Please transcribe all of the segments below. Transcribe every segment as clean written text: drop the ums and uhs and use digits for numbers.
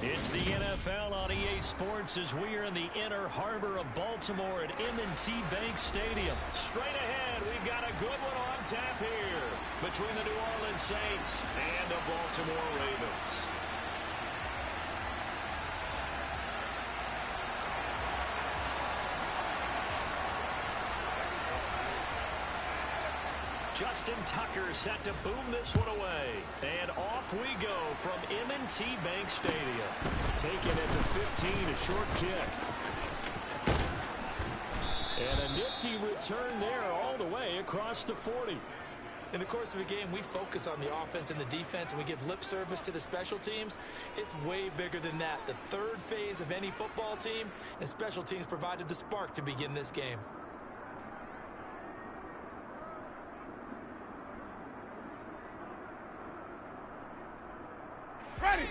It's the NFL on EA Sports as we are in the inner harbor of Baltimore at M&T Bank Stadium. Straight ahead, we've got a good one on tap here between the New Orleans Saints and the Baltimore Ravens. Justin Tucker set to boom this one away. And off we go from M&T Bank Stadium. Taken at the 15, a short kick. And a nifty return there all the way across the 40. In the course of a game, we focus on the offense and the defense, and we give lip service to the special teams. It's way bigger than that. The third phase of any football team, and special teams provided the spark to begin this game. Ready.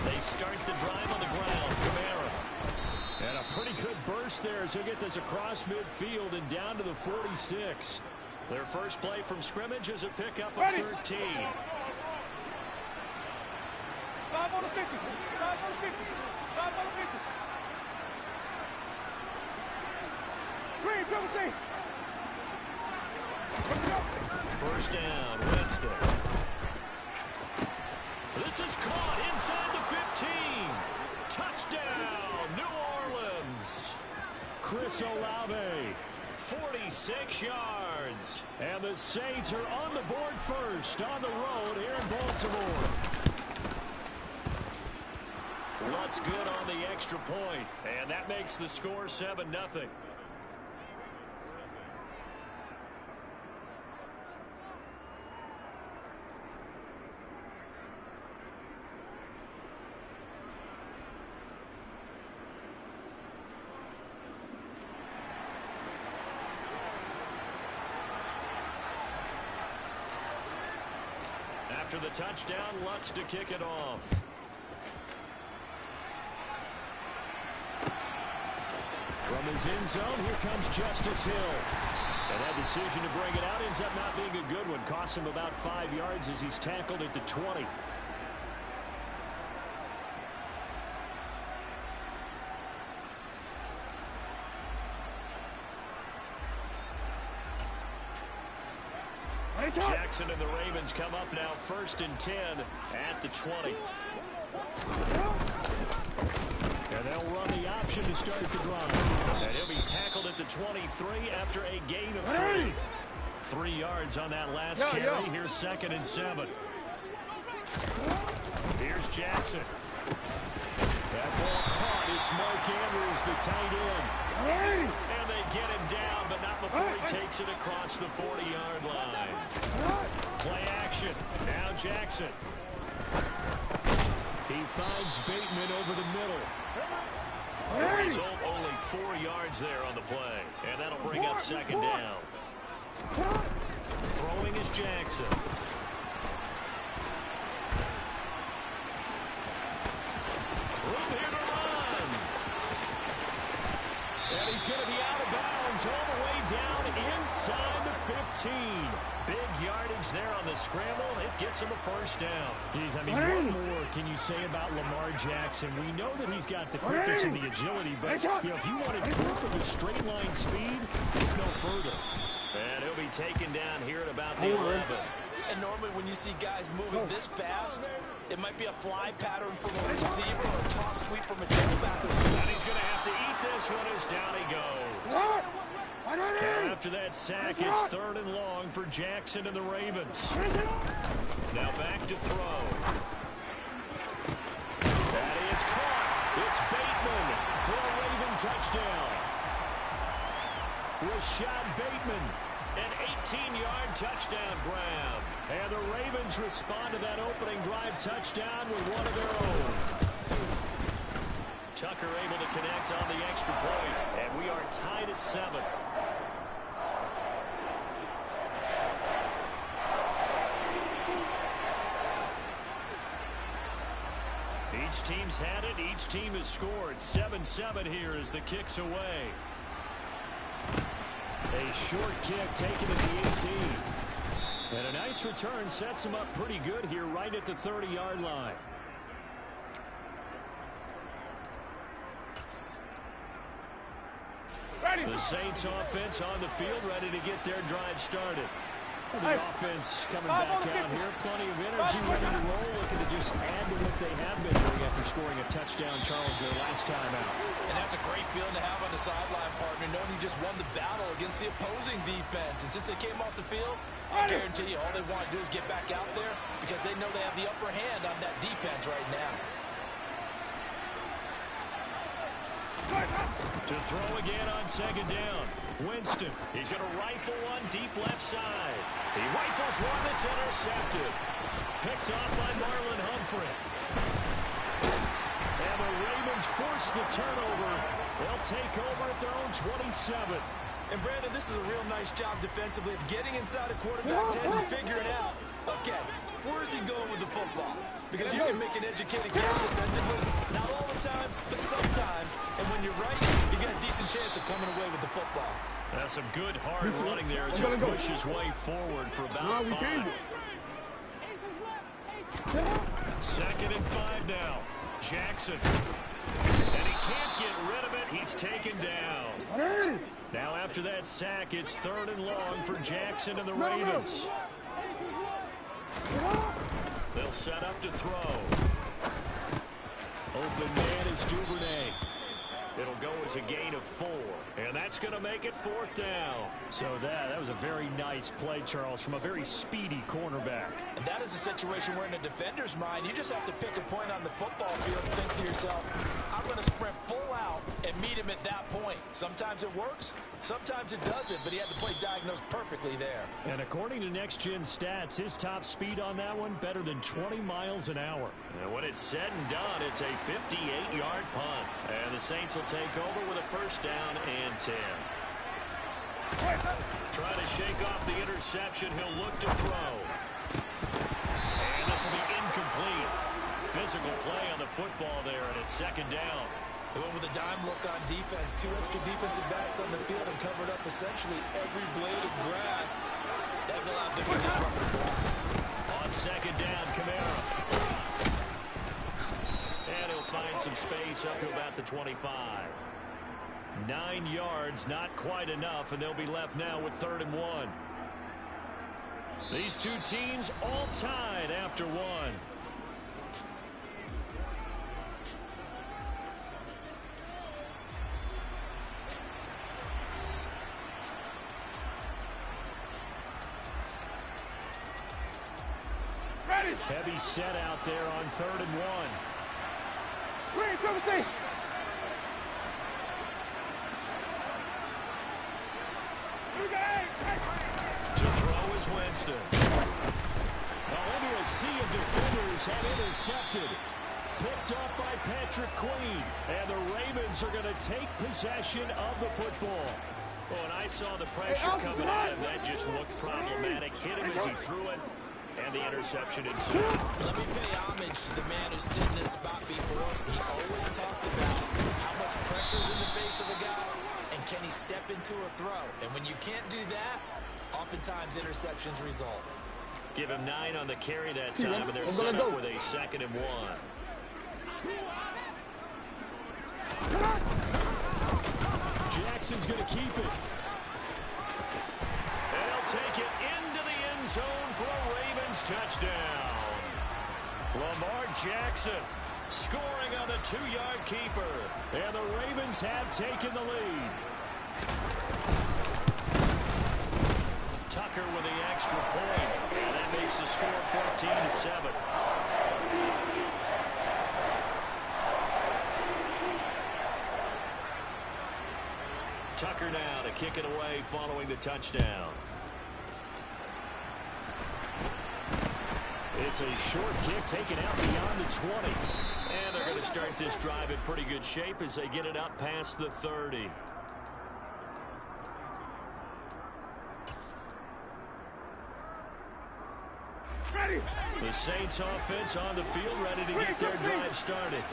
They start the drive on the ground. Kamara. And a pretty good burst there as he'll get this across midfield and down to the 46. Their first play from scrimmage is a pickup of 13. 5 on the 50. 5 on the 50. 5 on the 50. Green, double C. First down, Winston. This is caught inside the 15. Touchdown, New Orleans. Chris Olave, 46 yards. And the Saints are on the board first on the road here in Baltimore. What's good on the extra point, and that makes the score 7-0. After the touchdown, Lutz to kick it off. From his end zone, here comes Justice Hill. And that decision to bring it out ends up not being a good one. Costs him about 5 yards as he's tackled at the 20. Jackson and the Ravens come up now 1st and 10 at the 20. And they'll run the option to start the drive. And he'll be tackled at the 23 after a gain of 3. 3 yards on that last carry. Here's 2nd and 7. Here's Jackson. That ball caught. It's Mark Andrews, the tight end. And they get him down, but not before he takes it across the 40-yard line. Play action. Now Jackson. He finds Bateman over the middle. The result, only 4 yards there on the play. And that'll bring up 2nd down. Throwing is Jackson. Room here to run. And he's going to be out of bounds all the way down inside the 15. Big yardage there on the scramble. It gets him a 1st down. Geez, I mean, what more can you say about Lamar Jackson? We know that he's got the quickness and the agility, but you know, if you wanted proof of his straight line speed, look no further. And he'll be taken down here at about the 11. And normally when you see guys moving this fast, it might be a fly pattern from a receiver or a toss sweep from a tailback. And he's going to have to eat this one as down he goes. And after that sack, it's 3rd and long for Jackson and the Ravens. Now back to throw. That is caught. It's Bateman for a Raven touchdown. Rashad Bateman, an 18-yard touchdown grab. And the Ravens respond to that opening drive touchdown with one of their own. Tucker able to connect on the extra point, and we are tied at 7. Each team's had it. Each team has scored. 7-7 here as the kick's away. A short kick taken at the 18. And a nice return sets him up pretty good here right at the 30-yard line. The Saints offense on the field, ready to get their drive started. The offense coming back out here. Plenty of energy, ready to roll, looking to just add to what they have been doing after scoring a touchdown, Charles, their last time out. And that's a great feeling to have on the sideline, partner, knowing you just won the battle against the opposing defense. And since they came off the field, I guarantee you all they want to do is get back out there because they know they have the upper hand on that defense right now. To throw again on second down. Winston, he's going to rifle one deep left side. He rifles one that's intercepted. Picked off by Marlon Humphrey. And the Ravens force the turnover. They'll take over at their own 27. And Brandon, this is a real nice job defensively of getting inside a quarterback's head and figuring out, okay, where is he going with the football? Because you can make an educated guess defensively, not all the time, but sometimes. And when you're right, you got a decent chance of coming away with the football. That's some good hard running there as he pushes his way forward for about 5. 2nd and 5 now. Jackson. And he can't get rid of it. He's taken down. Now after that sack, it's 3rd and long for Jackson and the Ravens. They'll set up to throw. Open man is Duvernay. It'll go as a gain of 4. And that's going to make it 4th down. So that was a very nice play, Charles, from a very speedy cornerback. And that is a situation where in a defender's mind, you just have to pick a point on the football field and think to yourself, I'm going to sprint full out and meet him at that point. Sometimes it works, sometimes it doesn't, but he had the play diagnosed perfectly there. And according to Next Gen Stats, his top speed on that one, better than 20 miles an hour. And when it's said and done, it's a 58-yard punt. And the Saints will take over with a 1st down and 10. Trying to shake off the interception. He'll look to throw. And this will be incomplete. Physical play on the football there, and it's 2nd down. They went with a dime look on defense. 2 extra defensive backs on the field and covered up essentially every blade of grass. That allowed them to disrupt the ball. On 2nd down, Kamara. And he'll find some space up to about the 25. 9 yards, not quite enough, and they'll be left now with 3rd and 1. These two teams all tied after 1. Heavy set out there on 3rd and 1. Green, come see. To throw is Winston. Now into a sea of defenders had intercepted. Picked up by Patrick Queen. And the Ravens are going to take possession of the football. Oh, and I saw the pressure coming at him. That just looked problematic. Hit him as he threw it. And the interception ensued. Let me pay homage to the man who stood in this spot before. He always talked about how much pressure is in the face of a guy and can he step into a throw. And when you can't do that, oftentimes interceptions result. Give him 9 on the carry that time, and they're set up with a 2nd and 1. Jackson's going to keep it. And he'll take it into the end zone for a Ravens touchdown. Lamar Jackson scoring on the 2-yard keeper. And the Ravens have taken the lead. Tucker with the extra point. And that makes the score 14-7. Tucker now to kick it away following the touchdown. It's a short kick taken out beyond the 20. And they're going to start this drive in pretty good shape as they get it up past the 30. Ready. The Saints offense on the field, ready to get their drive started.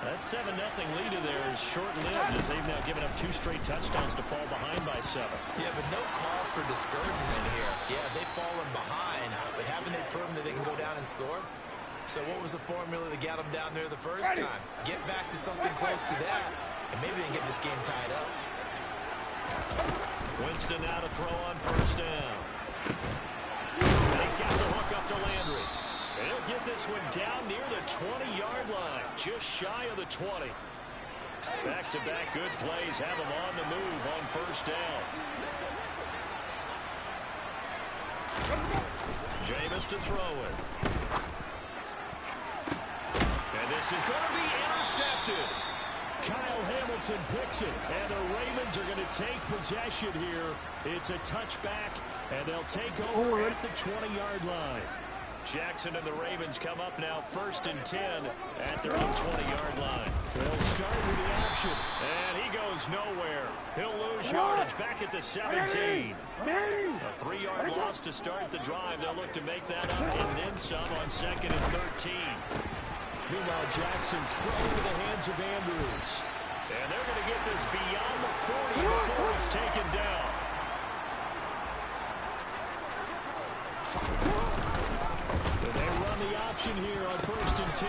That 7-0 lead of theirs short-lived as they've now given up 2 straight touchdowns to fall behind by 7. Yeah, but no cause for discouragement here. Yeah, they've fallen behind, but haven't they proven that they can go down and score? So what was the formula that got them down there the first time? Get back to something close to that, and maybe they can get this game tied up. Winston now to throw on first down. And he's got the hook up to Landry. He'll get this one down near the 20-yard line, just shy of the 20. Back-to-back good plays have him on the move on first down. Jameis to throw it. And this is going to be intercepted. Kyle Hamilton picks it, and the Ravens are going to take possession here. It's a touchback, and they'll take over at the 20-yard line. Jackson and the Ravens come up now 1st and 10 at their own 20-yard line. They'll start with the option, and he goes nowhere. He'll lose yardage back at the 17. A 3-yard loss to start the drive. They'll look to make that up and then some on 2nd and 13. Meanwhile, Jackson's thrown into the hands of Andrews. And they're going to get this beyond the 40 before he's taken down. They run the option here on 1st and 10.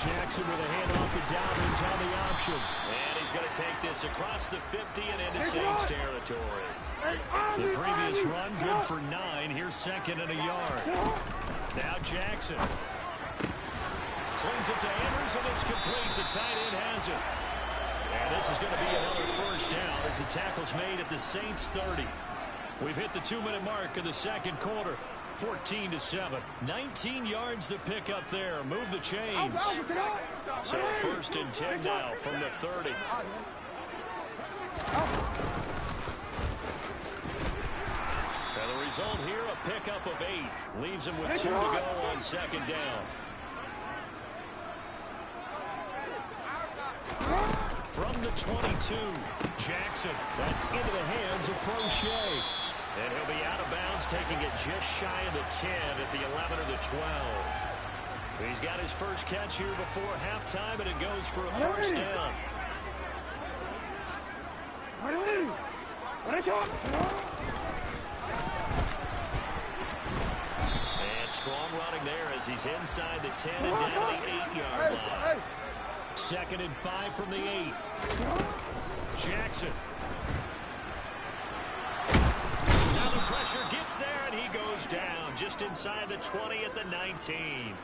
Jackson with a handoff to Dobbins on the option. And he's going to take this across the 50 and into Saints territory. The previous run good for 9. Here's 2nd and a yard. Now Jackson. Slings it to Andrews, and it's complete. The tight end has it. And this is going to be another first down as the tackle's made at the Saints 30. We've hit the 2-minute mark of the second quarter. 14-7. 19 yards to pick up there. Move the chains. So 1st and 10 now from the 30. And the result here, a pickup of 8. Leaves him with 2 to go on 2nd down. From the 22, Jackson. That's into the hands of Prochet. And he'll be out of bounds, taking it just shy of the 10 at the 11 or the 12. He's got his first catch here before halftime, and it goes for a first down. And strong running there as he's inside the 10 and down the 8-yard line. 2nd and 5 from the 8. Jackson. Now the pressure gets there, and he goes down just inside the 20 at the 19.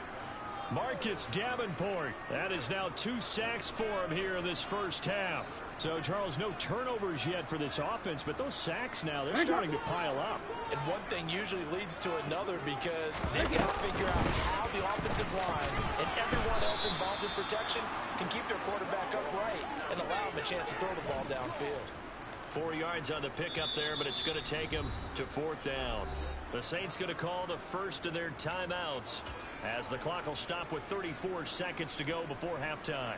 Marcus Davenport. That is now 2 sacks for him here in this first half. So, Charles, no turnovers yet for this offense, but those sacks now, they're starting to pile up. And one thing usually leads to another because they've got to figure out how the offensive line and everyone else involved in protection can keep their quarterback upright and allow him a chance to throw the ball downfield. 4 yards on the pickup there, but it's going to take him to 4th down. The Saints going to call the first of their timeouts as the clock will stop with 34 seconds to go before halftime.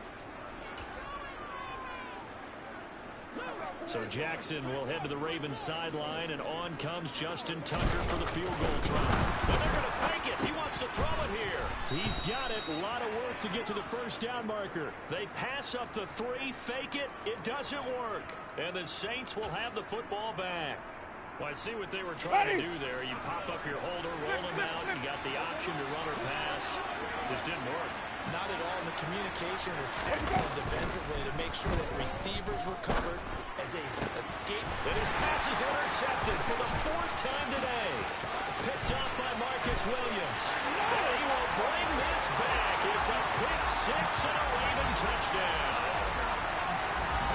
So Jackson will head to the Ravens sideline, and on comes Justin Tucker for the field goal try. And they're going to fake it. He wants to throw it here. He's got it. A lot of work to get to the first down marker. They pass up the 3, fake it. It doesn't work. And the Saints will have the football back. Well, I see what they were trying to do there. You pop up your holder, roll him out. You got the option to run or pass. This didn't work. Not at all. The communication was excellent defensively to make sure that receivers were covered as they escaped. And his pass is intercepted for the 4th time today. Picked off by Marcus Williams. And he will bring this back. It's a pick 6 and a Raven touchdown.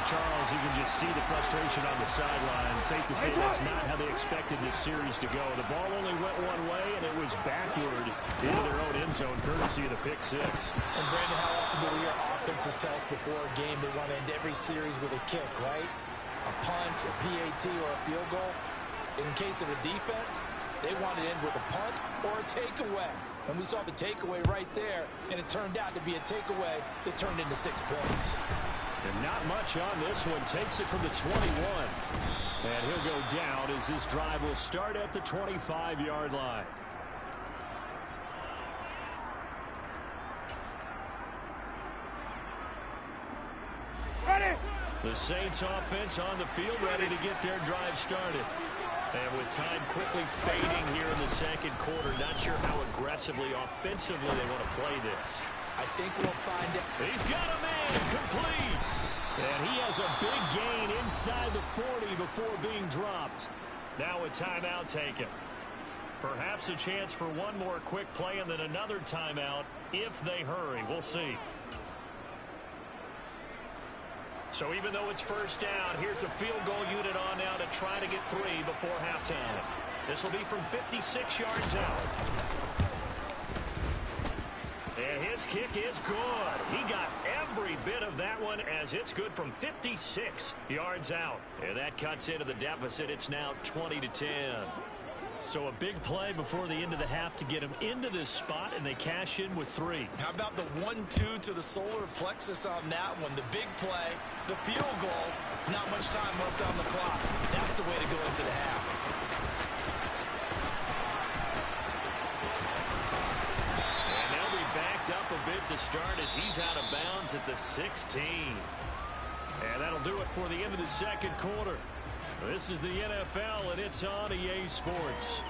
Charles, you can just see the frustration on the sideline. Safe to say that's not how they expected this series to go. The ball only went one way, and it was backward into their own end zone, courtesy of the pick 6. And Brandon, how often do we hear offenses tell us before a game they want to end every series with a kick, right? A punt, a PAT, or a field goal. In case of the defense, they want to end with a punt or a takeaway. And we saw the takeaway right there, and it turned out to be a takeaway that turned into 6 points. And not much on this one. Takes it from the 21. And he'll go down as this drive will start at the 25-yard line. The Saints offense on the field, ready to get their drive started. And with time quickly fading here in the second quarter, not sure how aggressively, offensively they want to play this. I think we'll find it. He's got a man complete. And he has a big gain inside the 40 before being dropped. Now a timeout taken. Perhaps a chance for one more quick play and then another timeout if they hurry. We'll see. So even though it's first down, here's the field goal unit on now to try to get 3 before halftime. This will be from 56 yards out. And his kick is good. He got every bit of that one as it's good from 56 yards out. And that cuts into the deficit. It's now 20-10. So a big play before the end of the half to get him into this spot, and they cash in with 3. How about the 1-2 to the solar plexus on that one? The big play, the field goal, not much time left on the clock. That's the way to go into the half. And they'll be backed up a bit to start as he's out of bounds at the 16. And that'll do it for the end of the second quarter. This is the NFL, and it's on EA Sports.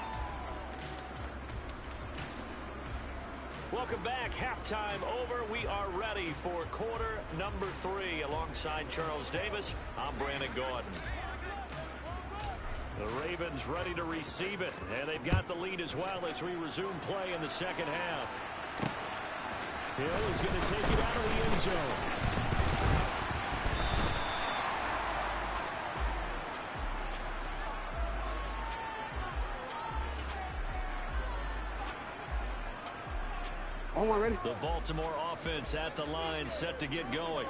Welcome back. Halftime over. We are ready for quarter number 3. Alongside Charles Davis, I'm Brandon Gordon. The Ravens ready to receive it, and they've got the lead as well as we resume play in the second half. Hill is going to take it out of the end zone. The Baltimore offense at the line, set to get going.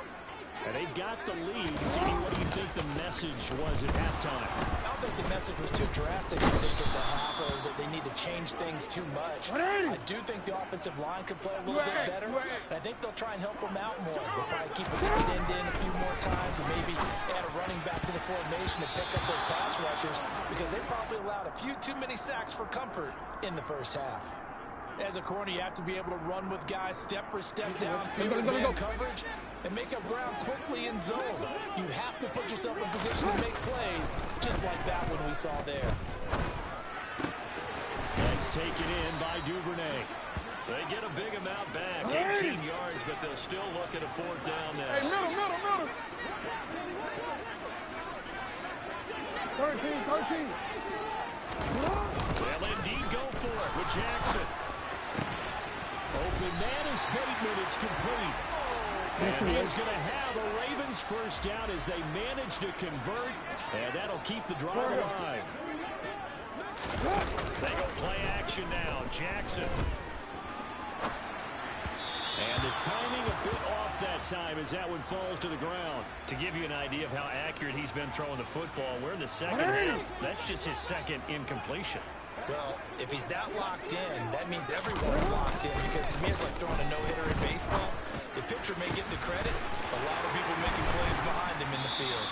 And they've got the lead. City, what do you think the message was at halftime? I don't think the message was too drastic, I think, at the half, or that they need to change things too much. I do think the offensive line could play a little bit better. And I think they'll try and help them out more. They'll probably keep a tight end in a few more times and maybe add a running back to the formation to pick up those pass rushers, because they probably allowed a few too many sacks for comfort in the first half. As a corner, you have to be able to run with guys step for step downfield, man coverage, and make up ground quickly in zone. You have to put yourself in position to make plays, just like that one we saw there. That's taken in by Duvernay. They get a big amount back, 18 yards, but they'll still look at a 4th down now. Hey, middle. 13. They'll indeed go for it with Jackson. Open man is Bateman. It's complete. And he is going to have a Ravens first down as they manage to convert. And that'll keep the drive alive. They go play action now. Jackson. And the timing a bit off that time as that one falls to the ground. To give you an idea of how accurate he's been throwing the football, we're in the second half. That's just his second incompletion. Well, if he's that locked in, that means everyone's locked in, because to me it's like throwing a no-hitter in baseball. The pitcher may get the credit, a lot of people making plays behind him in the field.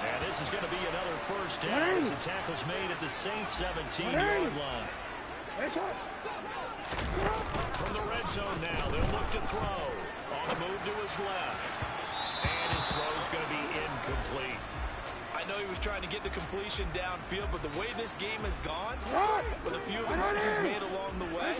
And this is going to be another first down as the tackle's made at the Saints 17-yard line. From the red zone now, they'll look to throw. On the move to his left. And his throw's going to be incomplete. I know he was trying to get the completion downfield, but the way this game has gone, with a few of the runs he's made along the way,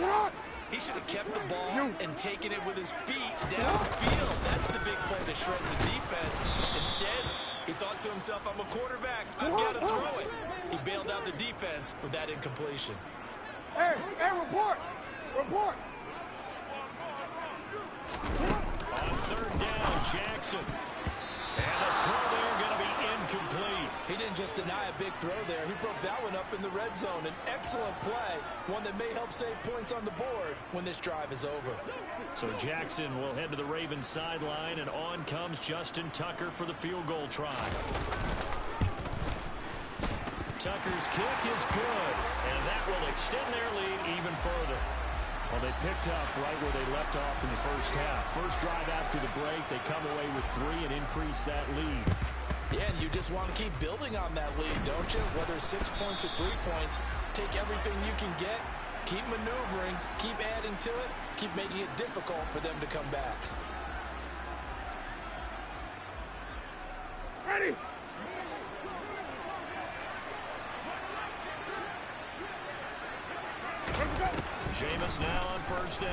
he should have kept the ball and taken it with his feet downfield. That's the big play that shreds the defense. Instead, he thought to himself, I'm a quarterback, I've got to throw it. He bailed out the defense with that incompletion. Hey, report. On 3rd down, Jackson. And the throw there going to be incomplete. He didn't just deny a big throw there. He broke that one up in the red zone. An excellent play, one that may help save points on the board when this drive is over. So Jackson will head to the Ravens sideline, and on comes Justin Tucker for the field goal try. Tucker's kick is good, and that will extend their lead even further. Well, they picked up right where they left off in the first half. First drive after the break, they come away with 3 and increase that lead. Yeah, and you just want to keep building on that lead, don't you? Whether it's 6 points or 3 points, take everything you can get, keep maneuvering, keep adding to it, keep making it difficult for them to come back. Ready. Jameis now on first down.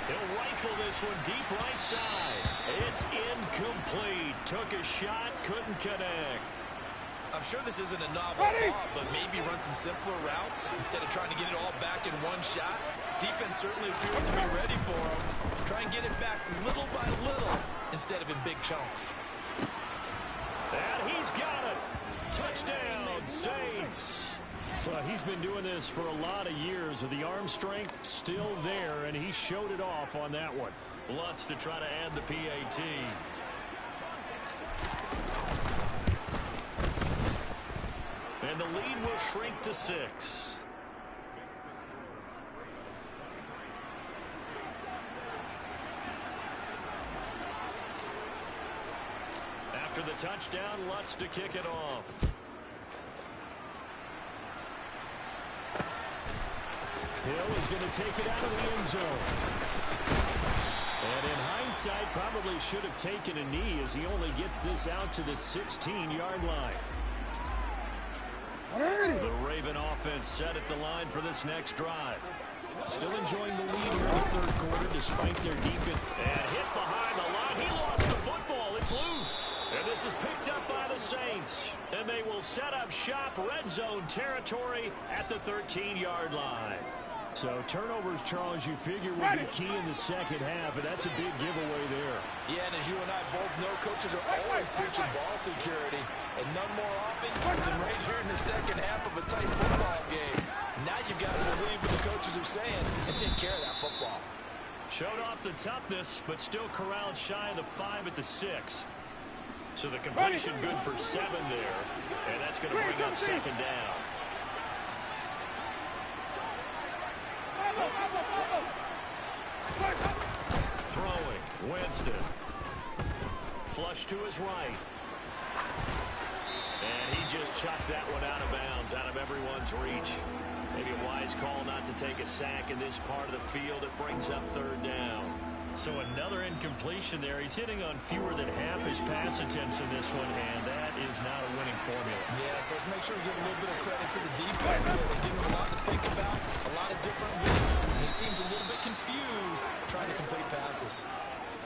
He'll rifle this one deep right side. It's incomplete. Took a shot, couldn't connect. I'm sure this isn't a novel thought, but maybe run some simpler routes instead of trying to get it all back in one shot. Defense certainly appeared to be ready for him. Try and get it back little by little instead of in big chunks. And he's got it. Touchdown, Saints. Well, he's been doing this for a lot of years with the arm strength still there, and he showed it off on that one. Lutz to try to add the PAT. And the lead will shrink to 6. After the touchdown, Lutz to kick it off. Hill is going to take it out of the end zone. And in hindsight, probably should have taken a knee as he only gets this out to the 16-yard line. The Raven offense set at the line for this next drive. Still enjoying the lead here in the third quarter despite their defense. And hit behind the line. He lost the football. It's loose. And this is picked up by the Saints. And they will set up shop red zone territory at the 13-yard line. So turnovers, Charles, you figure will be key in the second half, and that's a big giveaway there. Yeah, and as you and I both know, coaches are always preaching ball security, and none more often than right here in the second half of a tight football game. Now you've got to believe what the coaches are saying and take care of that football. Showed off the toughness, but still corralled shy of the 5 at the 6. So the completion good for 7 there, and that's going to bring up second down. Throwing, Winston. Flush to his right. And he just chucked that one out of bounds, out of everyone's reach. Maybe a wise call not to take a sack in this part of the field. It brings up third down. So another incompletion there. He's hitting on fewer than half his pass attempts in this one, and that is not a winning formula. Yeah, so let's make sure we give a little bit of credit to the defense here. They give him a lot to think about, a lot of different looks. He seems a little bit confused trying to complete passes.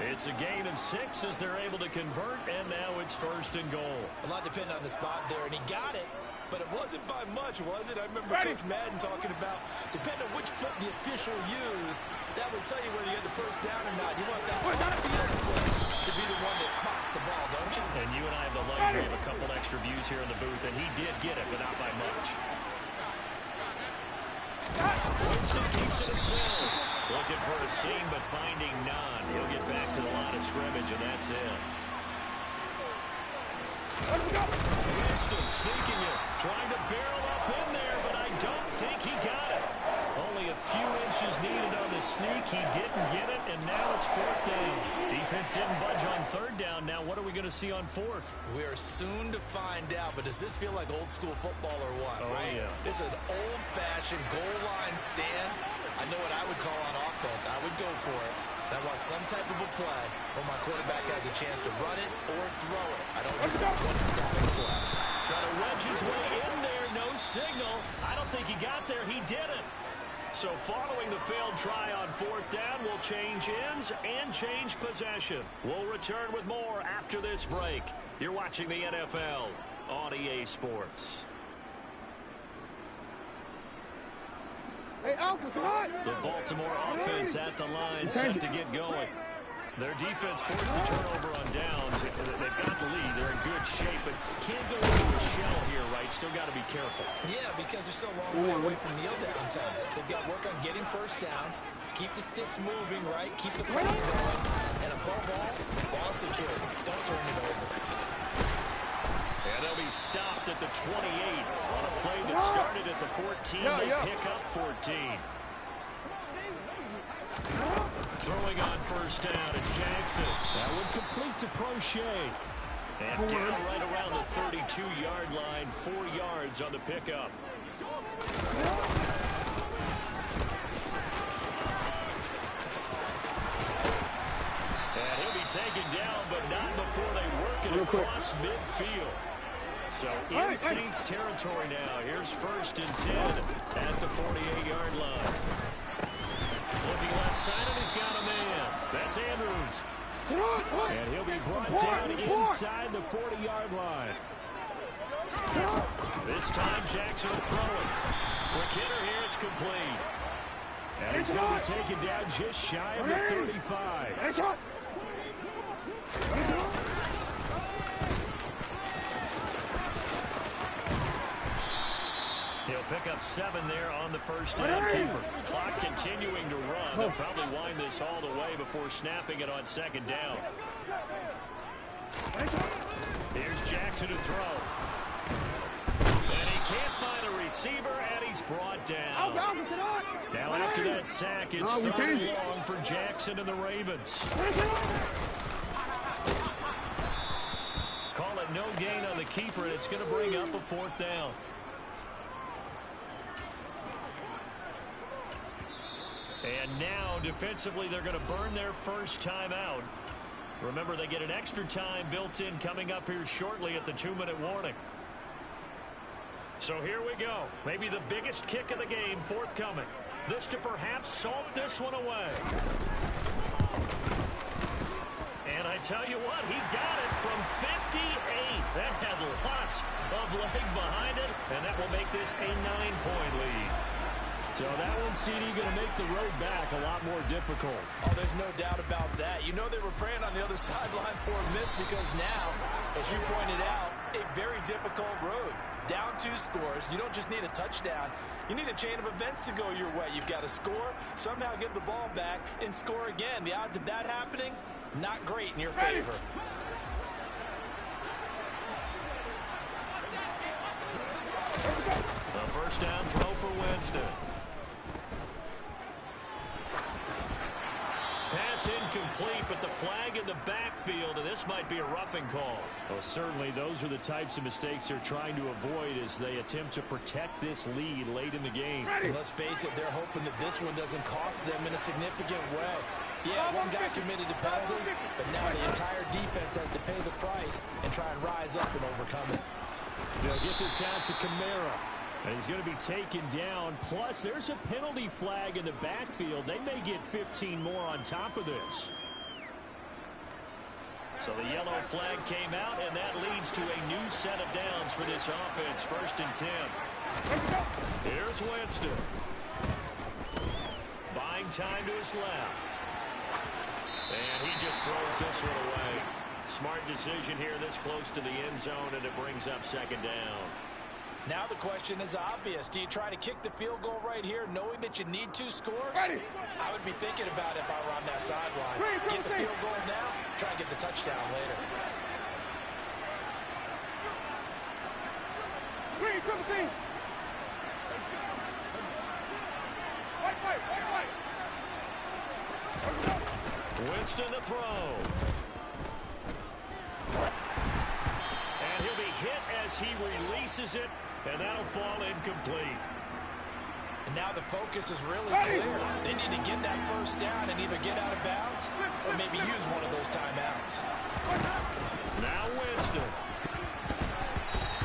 It's a gain of 6 as they're able to convert, and now it's first and goal. A lot depended on the spot there, and he got it. But it wasn't by much, was it? I remember Coach Madden talking about, depending on which foot the official used, that would tell you whether you had the first down or not. You want that on-field foot to be the one that spots the ball, don't you? And you and I have the luxury of a couple extra views here in the booth, and he did get it, but not by much. Winston keeps it himself. Looking for a seam, but finding none. He'll get back to the line of scrimmage, and that's it. Winston sneaking it, trying to barrel up in there, but I don't think he got it. Only a few inches needed on the sneak. He didn't get it, and now it's fourth down. Defense didn't budge on third down. Now what are we going to see on fourth? We are soon to find out, but does this feel like old school football or what? Oh, right? Yeah. It's an old-fashioned goal line stand. I know what I would call on offense. I would go for it. I want some type of a play where my quarterback has a chance to run it or throw it. I don't just want one static play. Trying to wedge his way in there, no signal. I don't think he got there. He didn't. So following the failed try on fourth down, we'll change ends and change possession. We'll return with more after this break. You're watching the NFL on EA Sports. Hey, Alpha, slide. The Baltimore offense at the line, set to get going. Their defense forced the turnover on downs. They've got the lead. They're in good shape, but can't go into a shell here, right? Still got to be careful. Yeah, because they're still a long way away from kneel down time. So they've got to work on getting first downs, keep the sticks moving, right? Keep the play going, and above all, ball security. Don't turn it over. And they'll be stopped at the 28 on a play that started at the 14. They pick up 14. Throwing on first down, it's Jackson. That would complete to Prochet. And down right around the 32-yard line, 4 yards on the pickup. And he'll be taken down, but not before they work it across midfield. So in Saints territory now. Here's 1st and 10 at the 48-yard line. Looking left side, and he's got a man. That's Andrews. And he'll be brought down inside the 40-yard line. This time Jackson will throw it. Quick hitter here, it's complete. And he's going to be taken down just shy of the 35. He'll pick up 7 there on the first down keeper. Clock continuing to run. They'll probably wind this all the way before snapping it on 2nd down. Here's Jackson to throw. And he can't find a receiver, and he's brought down. Now after that sack, it's 3rd and long for Jackson and the Ravens. Call it no gain on the keeper, and it's going to bring up a 4th down. And now, defensively, they're going to burn their first timeout. Remember, they get an extra time built in coming up here shortly at the 2-minute warning. So here we go. Maybe the biggest kick of the game forthcoming. This to perhaps salt this one away. And I tell you what, he got it from 58. That had lots of leg behind it, and that will make this a 9-point lead. So that one, CD, going to make the road back a lot more difficult. Oh, there's no doubt about that. You know they were praying on the other sideline for a miss because now, as you pointed out, a very difficult road. Down 2 scores. You don't just need a touchdown. You need a chain of events to go your way. You've got to score, somehow get the ball back, and score again. The odds of that happening, not great in your favor. A first down throw for Winston. Pass incomplete, but the flag in the backfield, and this might be a roughing call. Well, certainly those are the types of mistakes they're trying to avoid as they attempt to protect this lead late in the game. And let's face it, they're hoping that this one doesn't cost them in a significant way. Yeah, one guy committed a penalty, but now the entire defense has to pay the price and try and rise up and overcome it. They'll get this out to Kamara. And he's going to be taken down. Plus, there's a penalty flag in the backfield. They may get 15 more on top of this. So the yellow flag came out, and that leads to a new set of downs for this offense. 1st and 10. Here's Winston. Buying time to his left. And he just throws this one away. Smart decision here this close to the end zone, and it brings up 2nd down. Now the question is obvious. Do you try to kick the field goal right here knowing that you need 2 scores? I would be thinking about it if I were on that sideline. Get the field goal now, try and get the touchdown later. Winston to throw. And he'll be hit as he releases it. And that'll fall incomplete. And now the focus is really clear. They need to get that first down and either get out of bounds or maybe use one of those timeouts. Now Winston.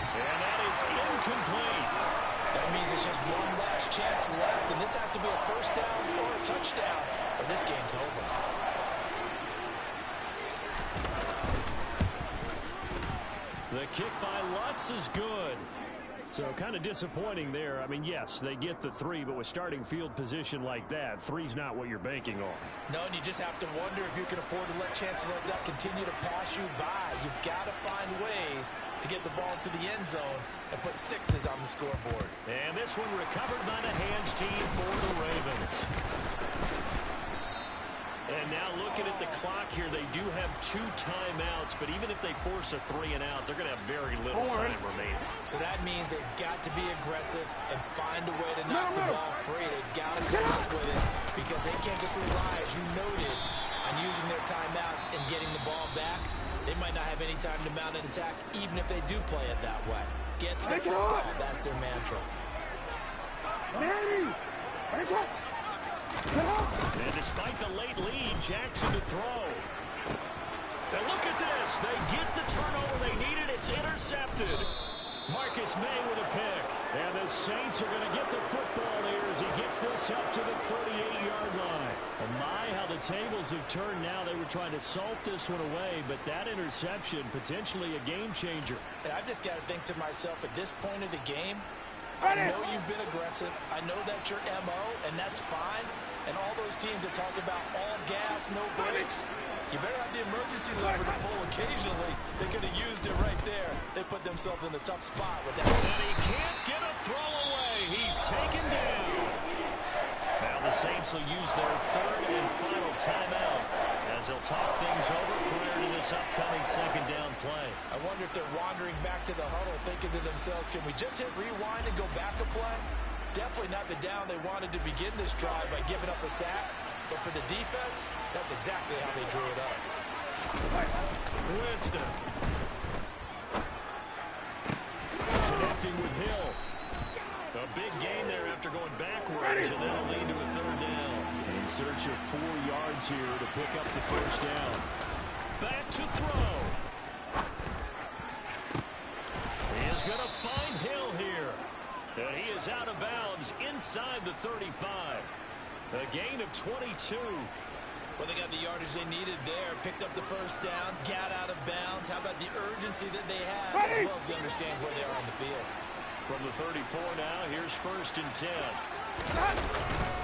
And that is incomplete. That means it's just one last chance left, and this has to be a first down or a touchdown, or this game's over. The kick by Lutz is good. So kind of disappointing there. I mean, yes, they get the 3, but with starting field position like that, 3's not what you're banking on. No, and you just have to wonder if you can afford to let chances like that continue to pass you by. You've got to find ways to get the ball to the end zone and put 6s on the scoreboard. And this one recovered by the hands team for the Ravens. And now looking at the clock here, they do have 2 timeouts, but even if they force a 3 and out, they're going to have very little time remaining. So that means they've got to be aggressive and find a way to knock the ball free. They've got to come up with it because they can't just rely, as you noted, on using their timeouts and getting the ball back. They might not have any time to mount an attack, even if they do play it that way. Get the football. That's their mantra. And despite the late lead, Jackson to throw. this. They get the turnover they needed. It's intercepted. Marcus May with a pick. And the Saints are going to get the football here as he gets this up to the 38-yard line. And my, how the tables have turned now. They were trying to salt this one away, but that interception, potentially a game changer. And I've just got to think to myself, at this point of the game, I know you've been aggressive. I know that's your MO, and that's fine. And all those teams that talk about all gas, no brakes, you better have the emergency lever to pull occasionally. They could have used it right there. They put themselves in a tough spot with that. And he can't get a throw away. He's taken down. Now the Saints will use their third and final timeout as they'll talk things over prior to this upcoming second down play. I wonder if they're wandering back to the huddle thinking to themselves, can we just hit rewind and go back a play? Definitely not the down they wanted to begin this drive by giving up a sack. But for the defense, that's exactly how they drew it up. Winston. Connecting with Hill. A big gain there after going backwards, and that'll lead to a third down. In search of 4 yards here to pick up the first down. Back to throw. He is going to find Hill here. And he is out of bounds inside the 35. A gain of 22. Well, they got the yardage they needed there. Picked up the first down. Got out of bounds. How about the urgency that they have, as well as to understand where they are on the field. From the 34 now, here's 1st and 10.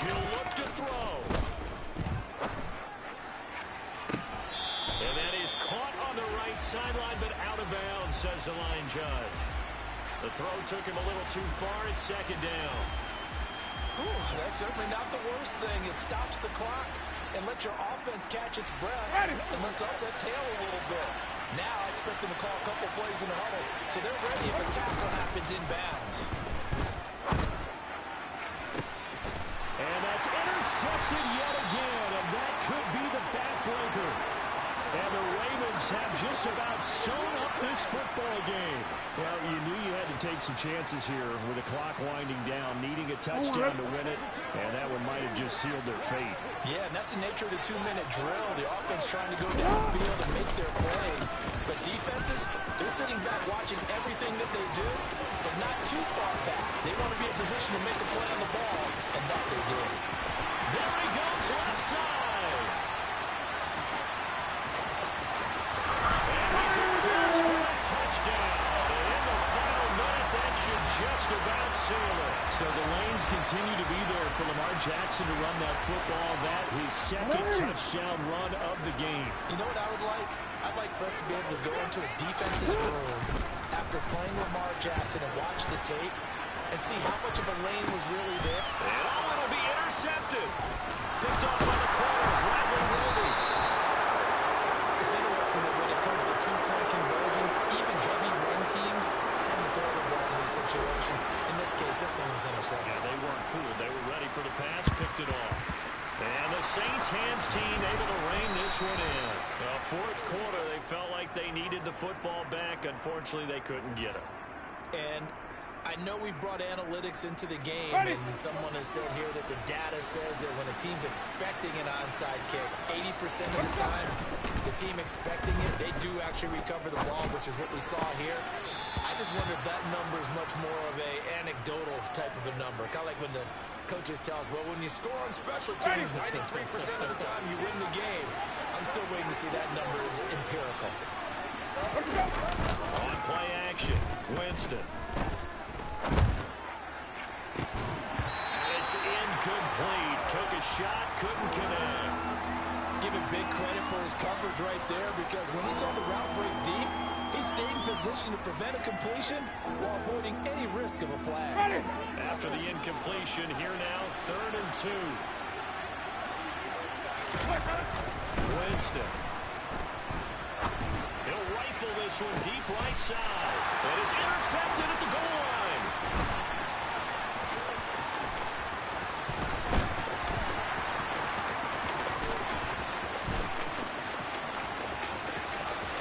He'll look to throw. And that is caught on the right sideline, but out of bounds, says the line judge. The throw took him a little too far. It's 2nd down. Ooh, that's certainly not the worst thing. It stops the clock and lets your offense catch its breath and lets us exhale a little bit. Now I expect them to call a couple plays in the huddle so they're ready if a tackle happens inbounds. And that's intercepted yet again, and that could be the backbreaker. And the Ravens have just about sewn up this football game. Well, you knew you had to take some chances here with the clock winding down, needing a touchdown to win it, and that one might have just sealed their fate. Yeah, and that's the nature of the 2-minute drill. The offense trying to go downfield and make their plays. But defenses, they're sitting back watching everything that they do, but not too far back. They want to be in position to make a play on the ball, and that they did. There he goes, left side. And he's across for a touchdown. And in the final minute, that should just about seal it. So the lanes continue to be there for Lamar Jackson to run that football. That his second touchdown run of the game. You know what I would like? I'd like for us to be able to go into a defensive room after playing Lamar Jackson and watch the tape and see how much of a lane was really there. And it'll be intercepted. Picked off by the corner, Bradley Roby. It's interesting that when it comes to two-point conversions, even heavy run teams tend to throw the ball in these situations. In this case, this one was intercepted. Yeah, they weren't fooled. They were ready for the pass, picked it off. And the Saints hands team able to rein this one in. Well, 4th quarter, they felt like they needed the football back. Unfortunately, they couldn't get it. And I know we've brought analytics into the game, and someone has said here that the data says that when a team's expecting an onside kick, 80% of the time, the team expecting it, they do actually recover the ball, which is what we saw here. I just wonder if that number is much more of a anecdotal type of a number. Kind of like when the coaches tell us, well, when you score on special teams, 93% of the time you win the game. I'm still waiting to see that number is empirical. On play action, Winston. And it's incomplete. Took a shot, couldn't connect. Give him big credit for his coverage right there, because when he saw the route break deep, he stayed in position to prevent a completion while avoiding any risk of a flag. After the incompletion, here now, 3rd and 2. Winston. He'll rifle this one deep right side. And it's intercepted at the goal line.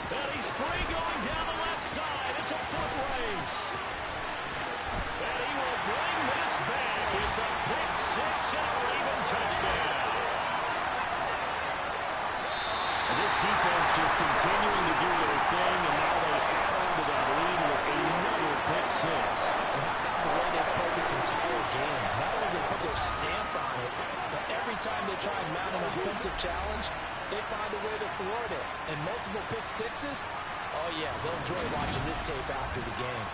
And he's free going down the left side. It's a foot race. And he will bring this back. It's a pick six and a Raven touchdown. And this defense just continuing to do their And how about the way they played this entire game? Not only did they put their stamp on it, but every time they try and mount an offensive challenge, they find a way to thwart it. And multiple pick sixes? Oh, yeah, they'll enjoy watching this tape after the game.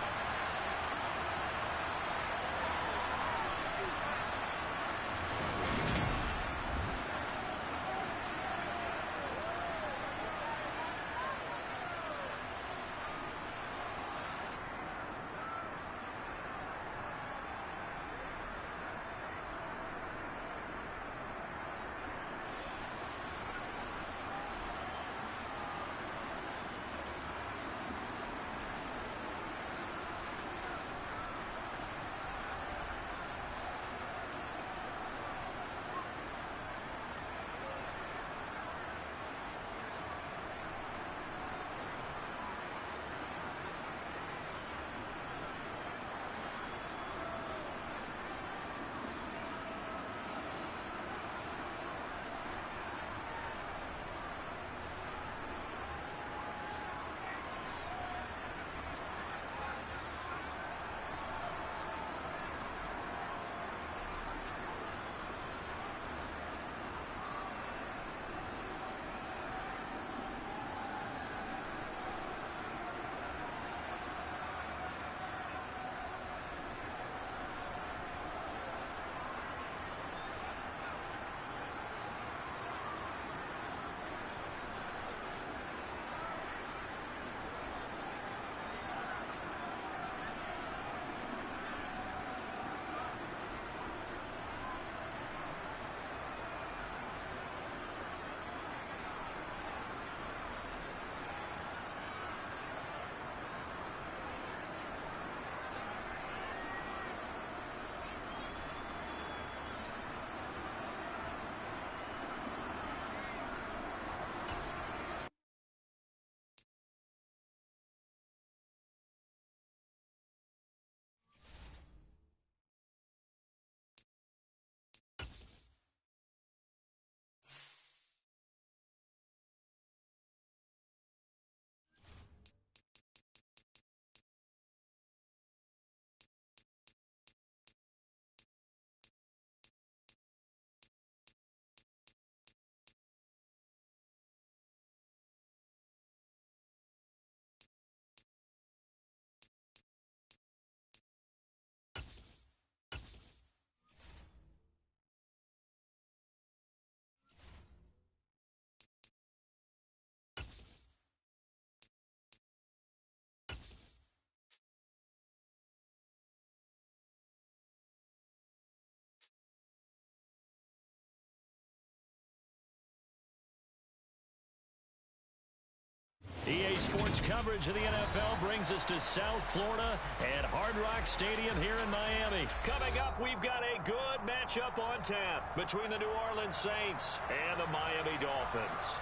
EA Sports coverage of the NFL brings us to South Florida at Hard Rock Stadium here in Miami. Coming up, we've got a good matchup on tap between the New Orleans Saints and the Miami Dolphins.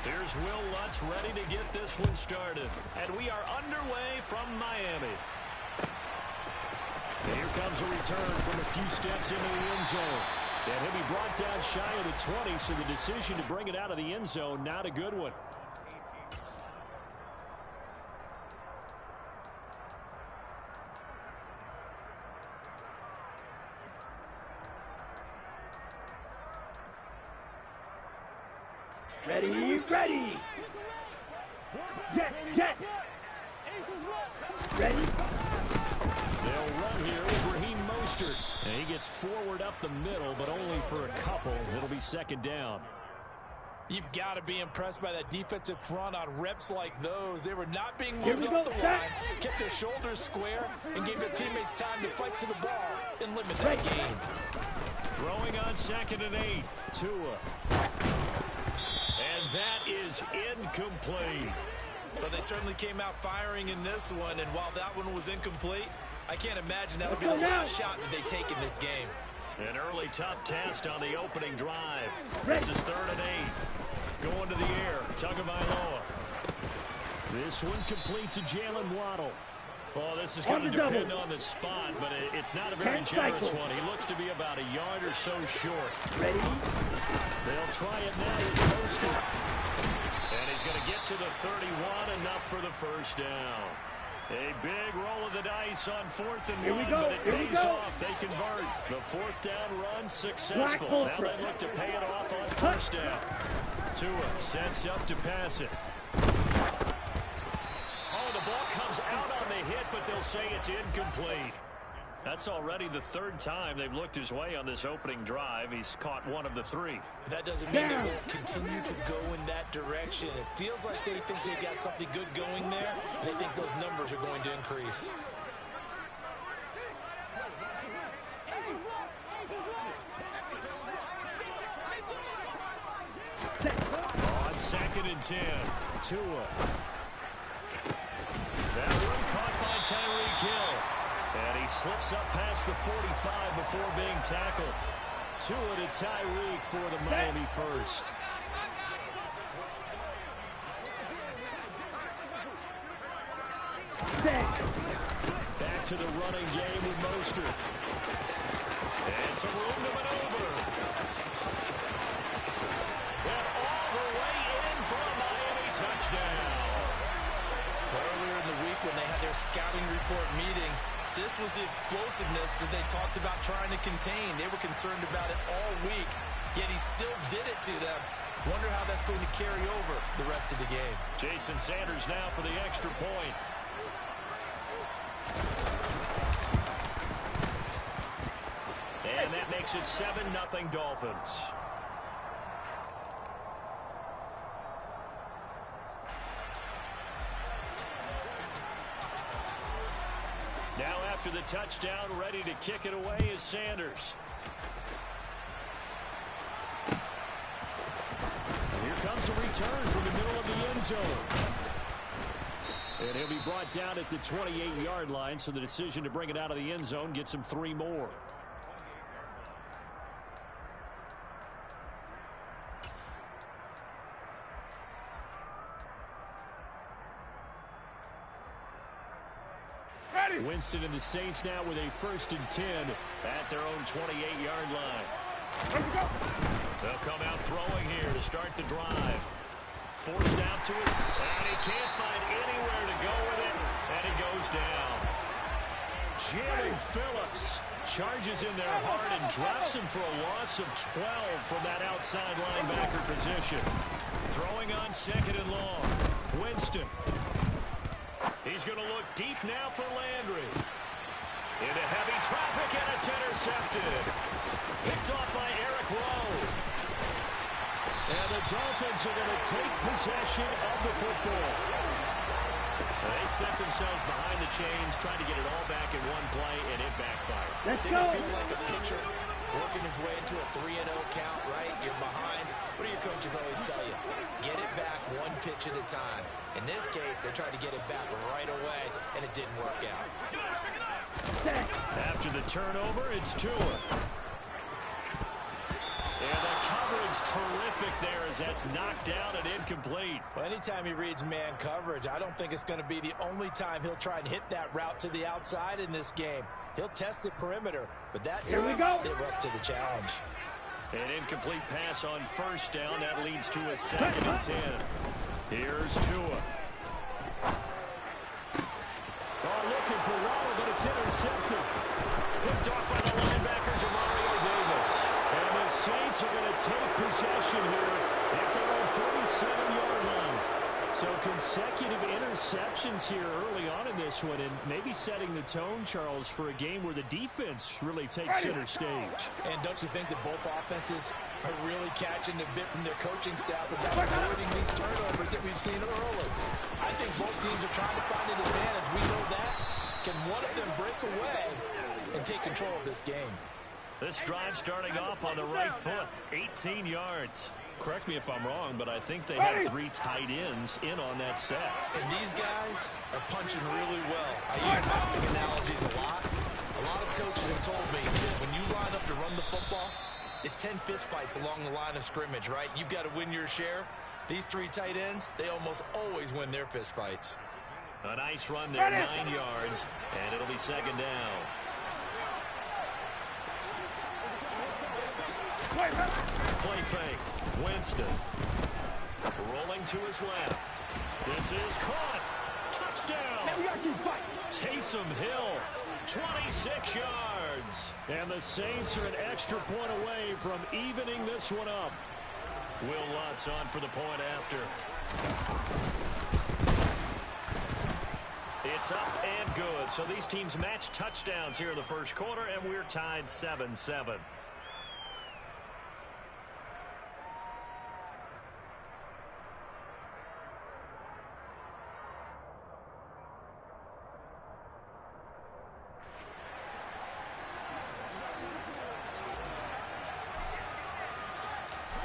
Here's Will Lutz ready to get this one started. And we are underway from Miami. And here comes a return from a few steps into the end zone. And he'll be brought down shy of the 20, so the decision to bring it out of the end zone, not a good one. Ready, ready. Get. Ready. They'll run here with Raheem Mostert. And he gets forward up the middle, but only for a couple. It'll be second down. You've got to be impressed by that defensive front on reps like those. They were not being moved off the line, kept their shoulders square, and gave their teammates time to fight to the ball and limit that game. Throwing on 2nd and 8. Tua. And that is incomplete. But they certainly came out firing in this one, and while that one was incomplete, I can't imagine that'll be the last shot that they take in this game. An early tough test on the opening drive. This is 3rd and 8. Going to the air, Tagovailoa. This one complete to Jalen Waddle. Well, this is going to depend on the spot, but it's not a very generous one. He looks to be about a yard or so short. Ready? They'll try it now with Mostert. And he's going to get to the 31, enough for the first down. A big roll of the dice on 4th and 1, but it pays off. They convert. The 4th down run successful. Now they look to pay it off on 1st down. Tua sets up to pass it. Oh, the ball comes out on the hit, but they'll say it's incomplete. That's already the 3rd time they've looked his way on this opening drive. He's caught 1 of the 3. That doesn't mean they won't continue to go in that direction. It feels like they think they've got something good going there, and they think those numbers are going to increase. On 2nd and 10, Tua. That one caught by Tyreek Hill. And he slips up past the 45 before being tackled. Tua to Tyreek for the Miami first. Back to the running game with Mostert. And some room to maneuver. And all the way in for a Miami touchdown. Earlier in the week when they had their scouting report meeting, this was the explosiveness that they talked about trying to contain. They were concerned about it all week, yet he still did it to them. Wonder how that's going to carry over the rest of the game. Jason Sanders now for the extra point. And that makes it 7-0 Dolphins. Now after the touchdown, ready to kick it away is Sanders. And here comes a return from the middle of the end zone. And he'll be brought down at the 28-yard line, so the decision to bring it out of the end zone gets him 3 more. Winston and the Saints now with a 1st and 10 at their own 28-yard line. They'll come out throwing here to start the drive. Forced out to his, and he can't find anywhere to go with it, and he goes down. Jamin Phillips charges in there hard and drops him for a loss of 12 from that outside linebacker position. Throwing on 2nd and long. Winston. He's going to look deep now for Landry. Into heavy traffic, and it's intercepted. Picked off by Eric Rowe. And the Dolphins are going to take possession of the football. They set themselves behind the chains, trying to get it all back in one play, and it backfired. Let's Didn't go. it feel like a pitcher working his way into a 3-0 count, right? You're behind. What do your coaches always tell you? Get it back one pitch at a time. In this case, they tried to get it back right away, and it didn't work out. After the turnover, it's Tua. And the coverage terrific there as that's knocked down and incomplete. Well, anytime he reads man coverage, I don't think it's going to be the only time he'll try and hit that route to the outside in this game. He'll test the perimeter, but that time they were up to the challenge. An incomplete pass on 1st down. That leads to a 2nd and 10. Here's Tua. Oh, looking for Waller, but it's intercepted. Picked off by the linebacker, Jamario Davis. And the Saints are going to take possession here at their own 47-yard line. So consecutive interceptions here early on in this one, and maybe setting the tone, Charles, for a game where the defense really takes center stage. And don't you think that both offenses are really catching a bit from their coaching staff about avoiding these turnovers that we've seen early? I think both teams are trying to find an advantage. We know that. Can one of them break away and take control of this game? This drive starting off on the right foot, 18 yards. Correct me if I'm wrong, but I think they had 3 tight ends in on that set. And these guys are punching really well. I use boxing analogies a lot. A lot of coaches have told me that when you line up to run the football, it's 10 fistfights along the line of scrimmage, right? You've got to win your share. These 3 tight ends, they almost always win their fistfights. A nice run there, 9 yards, and it'll be second down. Play fake. Winston. Rolling to his left. This is caught. Touchdown. Now we got to keep fighting. Taysom Hill, 26 yards. And the Saints are an extra point away from evening this one up. Will Lutz on for the point after. It's up and good. So these teams match touchdowns here in the first quarter, and we're tied 7-7.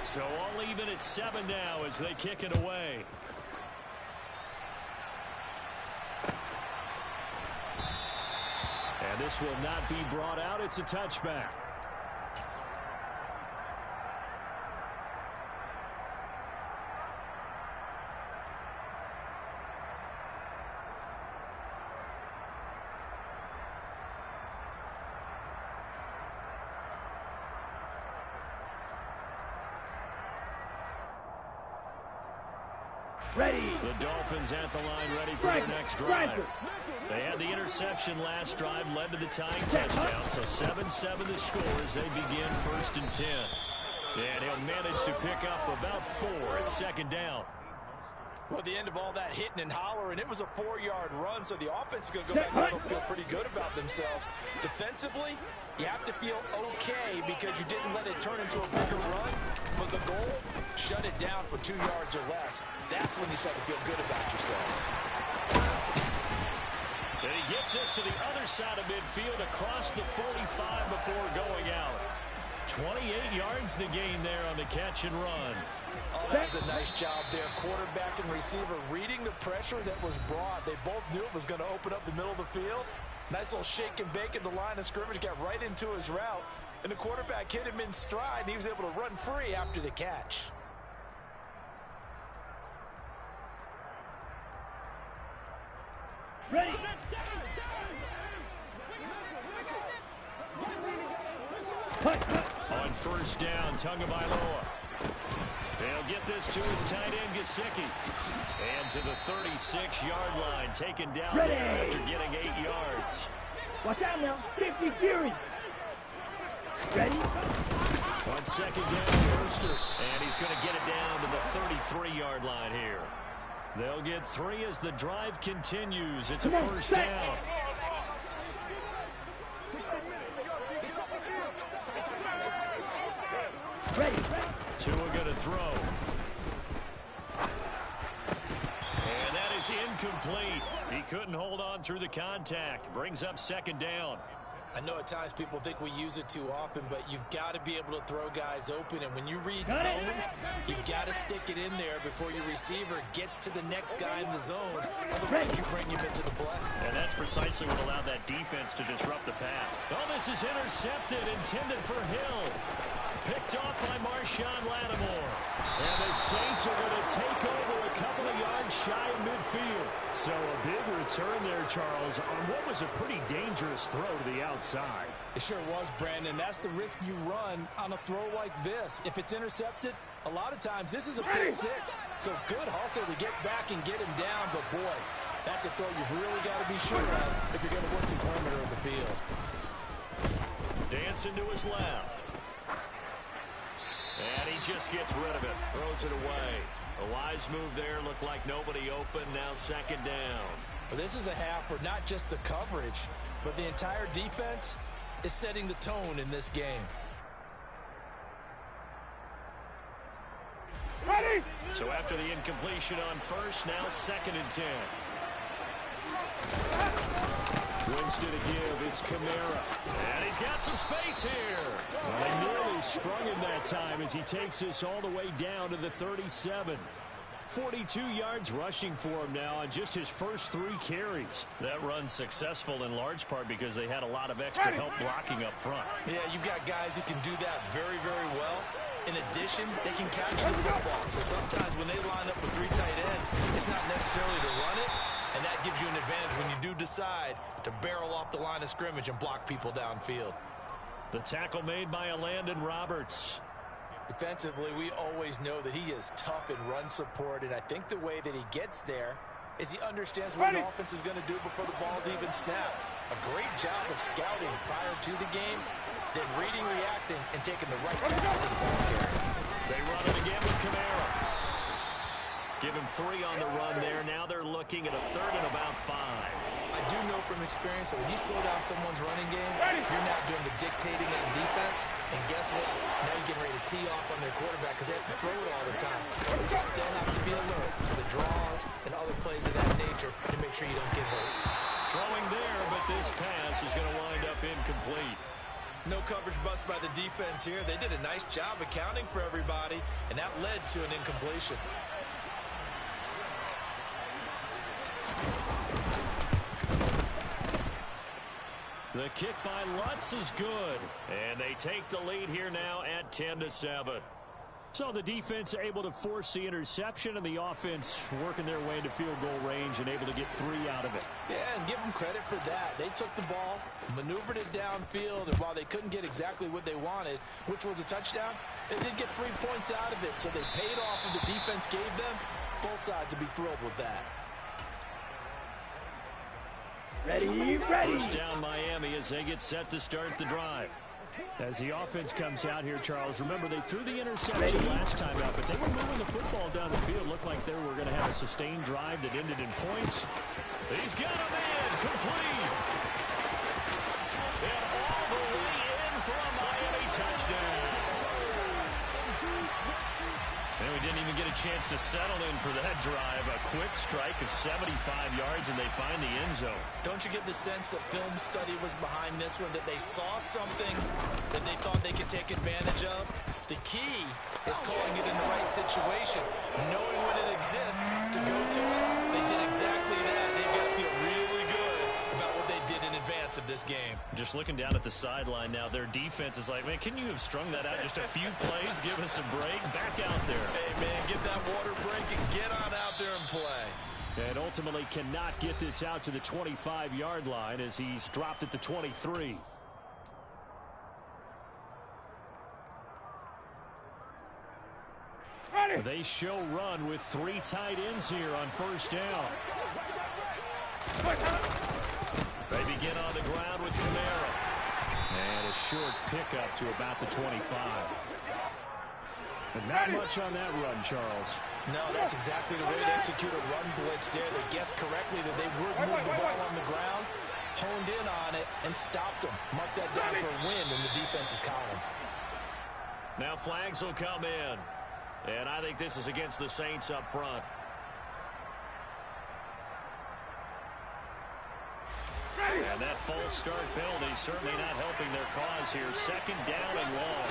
So all even at 7 now as they kick it away. And this will not be brought out. It's a touchback. Ready. The Dolphins at the line, ready for their next drive. They had the interception last drive, led to the tying touchdown. So 7-7 the score as they begin 1st and 10. And he'll manage to pick up about 4 at second down. Well, at the end of all that hitting and hollering, it was a 4-yard run, so the offense is going to go back and feel pretty good about themselves. Defensively, you have to feel okay because you didn't let it turn into a bigger run. But the goal, shut it down for 2 yards or less. That's when you start to feel good about yourselves. And he gets us to the other side of midfield across the 45 before going out. 28 yards the gain there on the catch and run. Oh, that was a nice job there. Quarterback and receiver reading the pressure that was brought. They both knew it was going to open up the middle of the field. Nice little shake and bake at the line of scrimmage. Got right into his route. And the quarterback hit him in stride. And he was able to run free after the catch. Ready. On 1st down, Tagovailoa. They'll get this to his tight end, Gesicki. And to the 36-yard line, taken down there after getting 8 yards. Watch out now. 50 Fury. Ready? On 2nd down, Hurster. And he's going to get it down to the 33-yard line here. They'll get 3 as the drive continues. It's a 1st down. Ready. Tua going to throw. And that is incomplete. He couldn't hold on through the contact. Brings up 2nd down. I know at times people think we use it too often, but you've got to be able to throw guys open. And when you read zone, you've got to stick it in there before your receiver gets to the next guy in the zone. Otherwise, you bring him into the play. And that's precisely what allowed that defense to disrupt the pass. Oh, this is intercepted, intended for Hill. Picked off by Marshawn Lattimore. And the Saints are going to take over a couple of yards shy of midfield. So a big return there, Charles, on what was a pretty dangerous throw to the outside. It sure was, Brandon. That's the risk you run on a throw like this. If it's intercepted, a lot of times this is a pick 6. So good hustle to get back and get him down. But, boy, that's a throw you've really got to be sure of if you're going to work the perimeter of the field. Dancing to his left. And he just gets rid of it. Throws it away. A wise move there. Looked like nobody open. Now 2nd down. Well, this is a half where not just the coverage, but the entire defense is setting the tone in this game. Ready. So after the incompletion on 1st, now 2nd and 10. Winston to give. It's Kamara. And he's got some space here. Well, they nearly sprung him that time as he takes this all the way down to the 37. 42 yards rushing for him now on just his first 3 carries. That run's successful in large part because they had a lot of extra help blocking up front. Yeah, you've got guys who can do that very, very well. In addition, they can catch the football. So sometimes when they line up with 3 tight ends, it's not necessarily to run it. And that gives you an advantage when you do decide to barrel off the line of scrimmage and block people downfield. The tackle made by Landon Roberts. Defensively, we always know that he is tough in run support, and I think the way that he gets there is he understands what the offense is going to do before the ball's even snapped. A great job of scouting prior to the game, then reading, reacting, and taking the right path to the ball carrier. They run it again with Kamara. Give him 3 on the run there. Now they're looking at a 3rd and about 5. I do know from experience that when you slow down someone's running game, you're now doing the dictating on defense. And guess what? Now you're getting ready to tee off on their quarterback because they have to throw it all the time. But you still have to be alert for the draws and other plays of that nature to make sure you don't get hurt. Throwing there, but this pass is going to wind up incomplete. No coverage bust by the defense here. They did a nice job accounting for everybody, and that led to an incompletion. The kick by Lutz is good. And they take the lead here now at 10-7. So the defense able to force the interception, and the offense working their way into field goal range and able to get 3 out of it. Yeah, and give them credit for that. They took the ball, maneuvered it downfield, and while they couldn't get exactly what they wanted, which was a touchdown, they did get 3 points out of it, so they paid off what the defense gave them. Both sides to be thrilled with that. Ready. First down Miami as they get set to start the drive. As the offense comes out here, Charles, remember they threw the interception last time out, but they were moving the football down the field. Looked like they were going to have a sustained drive that ended in points. He's got a man complete. And all the way in for a Miami touchdown. And we didn't even get a chance to settle in for that drive. A quick strike of 75 yards, and they find the end zone. Don't you get the sense that film study was behind this one, that they saw something that they thought they could take advantage of? The key is calling it in the right situation, knowing when it exists to go to it. They did exactly that. They've got to feel really good about what they did in advance of this game. Just looking down at the sideline now, their defense is like, man, can you have strung that out just a few plays? Give us a break. Back out there. Hey, man, get that water break and get on out there and play. And ultimately cannot get this out to the 25-yard line as he's dropped at the 23. They show run with 3 tight ends here on first down. They begin on the ground with Kamara. And a short pickup to about the 25. And not much on that run, Charles. No, that's exactly the way to execute a run blitz there. They guessed correctly that they would move the ball on the ground, honed in on it, and stopped them. Mark that down for a win in the defense's column. Now flags will come in. And I think this is against the Saints up front. And that false start penalty certainly not helping their cause here. Second down and long.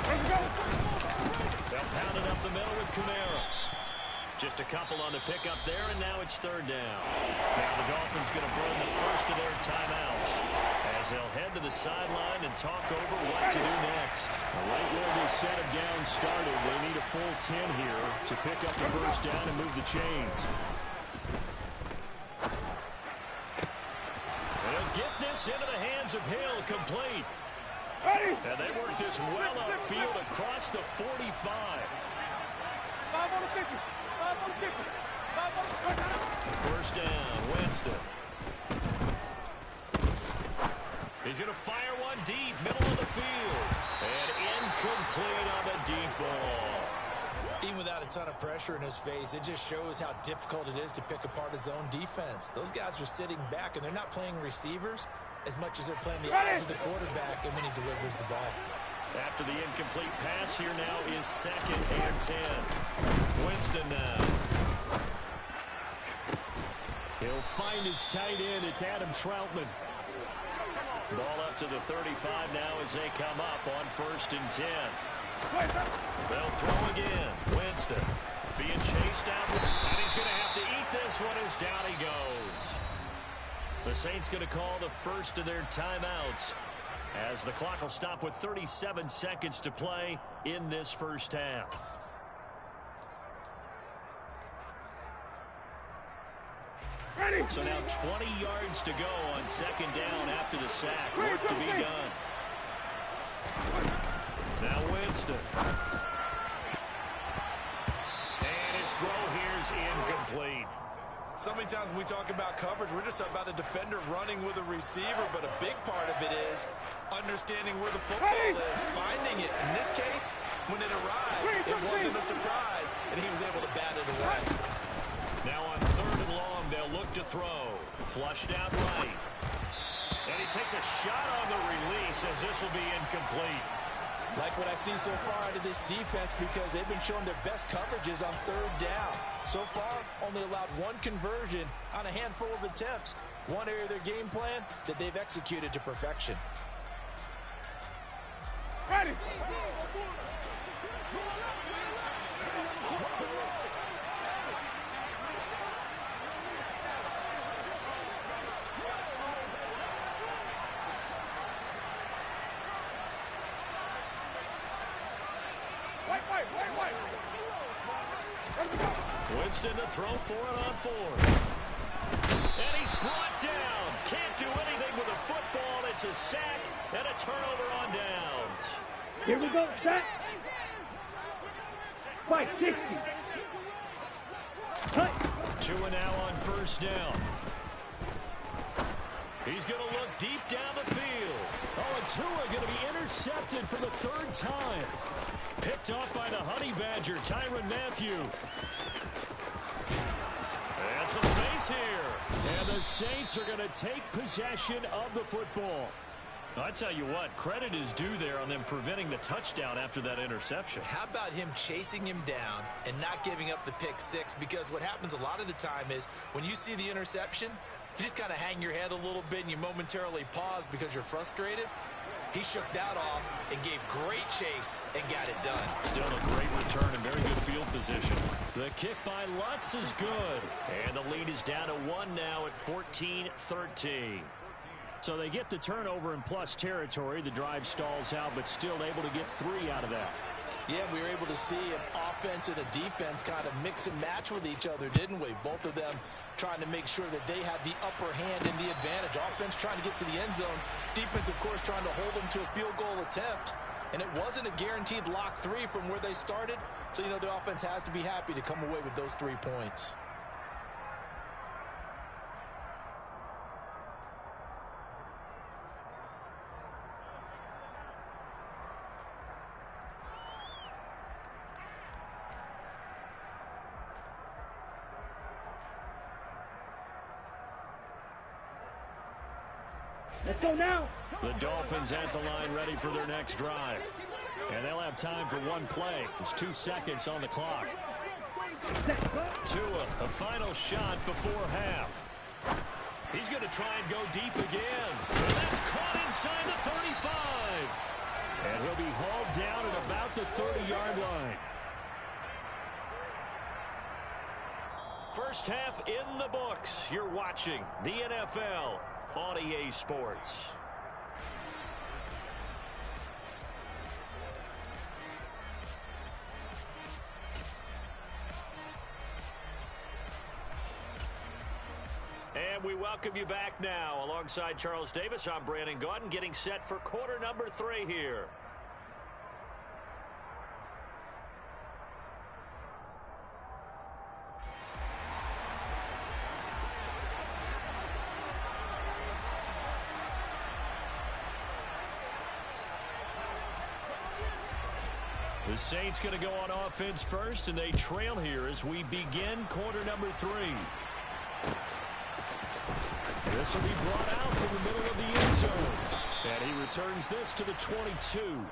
They'll pound it up the middle with Kamara. Just a couple on the pickup there, and now it's third down. Now the Dolphins going to burn the first of their timeouts as they'll head to the sideline and talk over what to do next. Right where this set of downs started, they need a full 10 here to pick up the first down and move the chains. They'll get this into the hands of Hill, complete. And they work this well upfield across the 45. 5 on the 50. 5 on the 50. 5 on the 50. First down, Winston. He's going to fire one deep, middle of the field. And incomplete on the deep ball. Even without a ton of pressure in his face, it just shows how difficult it is to pick apart his own defense. Those guys are sitting back, and they're not playing receivers as much as they're playing the eyes of the quarterback and when he delivers the ball. After the incomplete pass, here now is 2nd and 10. Winston now. He'll find his tight end. It's Adam Troutman. Ball up to the 35 now as they come up on 1st and 10. They'll throw again. Winston being chased out. And he's going to have to eat this one as down he goes. The Saints going to call the first of their timeouts as the clock will stop with 37 seconds to play in this first half. So now 20 yards to go on second down after the sack. Work to be done. Now Winston. And his throw here's incomplete. So many times when we talk about coverage, we're just about a defender running with a receiver, but a big part of it is understanding where the football is, finding it. In this case, when it arrived, it wasn't a surprise, and he was able to bat it away. Now on third and long, they'll look to throw. Flushed out right. And he takes a shot on the release as this will be incomplete. Like what I see so far out of this defense, because they've been showing their best coverages on third down. So far, only allowed one conversion on a handful of attempts. One area of their game plan that they've executed to perfection. Ready. Winston to throw for it on fourth. And he's brought down. Can't do anything with a football. It's a sack and a turnover on downs. Here we go, set. Fight, 60. Cut. Tua now on first down. He's going to look deep down the field. Oh, and Tua going to be intercepted for the third time. Picked off by the Honey Badger, Tyrann Mathieu. And some space here. And the Saints are going to take possession of the football. I tell you what, credit is due there on them preventing the touchdown after that interception. How about him chasing him down and not giving up the pick six? Because what happens a lot of the time is when you see the interception, you just kind of hang your head a little bit and you momentarily pause because you're frustrated. He shook that off and gave great chase and got it done. Still a great return and very good field position. The kick by Lutz is good. And the lead is down to 1 now at 14-13. So they get the turnover in plus territory. The drive stalls out, but still able to get 3 out of that. Yeah, we were able to see an offense and a defense kind of mix and match with each other, didn't we? Both of them trying to make sure that they have the upper hand and the advantage. Offense trying to get to the end zone. Defense, of course, trying to hold them to a field goal attempt. And it wasn't a guaranteed lock 3 from where they started. So, you know, the offense has to be happy to come away with those 3 points. Let's go now. The Dolphins at the line ready for their next drive. And they'll have time for one play. There's 2 seconds on the clock. Tua, a final shot before half. He's going to try and go deep again. And that's caught inside the 35. And he'll be hauled down at about the 30-yard line. First half in the books. You're watching the NFL on EA Sports. And we welcome you back now. Alongside Charles Davis, I'm Brandon Gaudin, getting set for quarter number 3 here. The Saints going to go on offense first, and they trail here as we begin quarter number 3. This will be brought out from the middle of the end zone. And he returns this to the 22.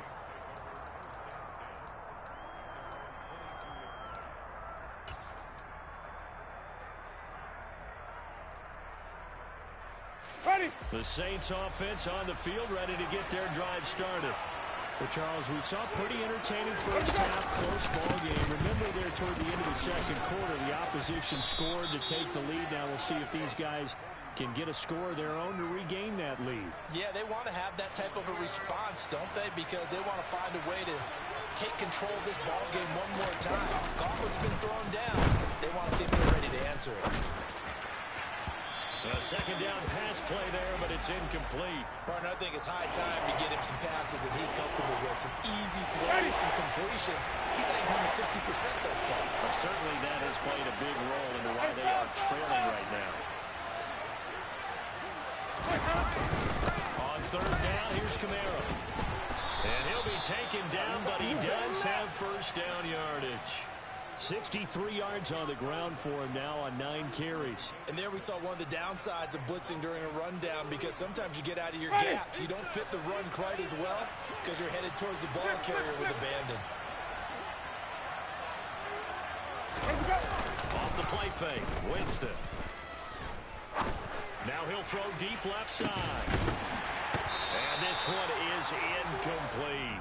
Ready. The Saints offense on the field, ready to get their drive started. Well, Charles, we saw a pretty entertaining first half, close ball game. Remember there toward the end of the second quarter, the opposition scored to take the lead. Now we'll see if these guys can get a score of their own to regain that lead. Yeah, they want to have that type of a response, don't they? Because they want to find a way to take control of this ball game one more time. Gauntlet's been thrown down. They want to see if they're ready to answer it. A second down pass play there, but it's incomplete. Partner, I think it's high time to get him some passes that he's comfortable with. Some easy throws, some completions. He's not even hitting 50% thus far. Well, certainly that has played a big role into why they are trailing right now. On third down, here's Kamara. And he'll be taken down, but he does have first down yardage. 63 yards on the ground for him now on 9 carries. And there we saw one of the downsides of blitzing during a rundown, because sometimes you get out of your gaps. You don't fit the run quite as well because you're headed towards the ball carrier with abandon. Off the play fake, Winston. Now he'll throw deep left side. And this one is incomplete.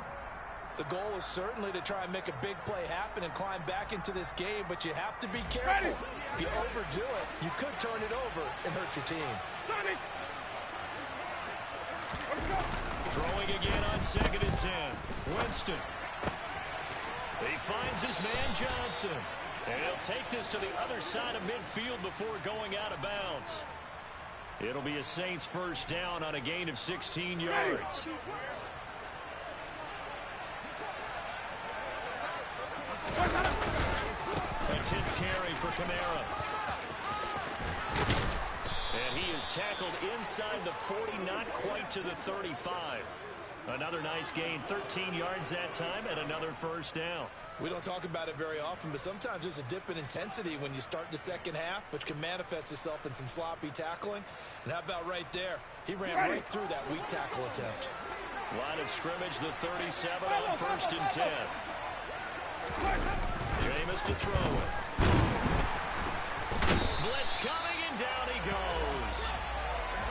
The goal is certainly to try and make a big play happen and climb back into this game, but you have to be careful. If you overdo it, you could turn it over and hurt your team. Throwing again on 2nd and 10. Winston. He finds his man Johnson. And he'll take this to the other side of midfield before going out of bounds. It'll be a Saints first down on a gain of 16 yards. A 10th carry for Kamara. And he is tackled inside the 40, not quite to the 35. Another nice gain, 13 yards that time, and another first down. We don't talk about it very often, but sometimes there's a dip in intensity when you start the second half, which can manifest itself in some sloppy tackling. And how about right there? He ran right through that weak tackle attempt. Line of scrimmage, the 37 on 1st and 10. Jameis to throw it. Blitz coming, and down he goes.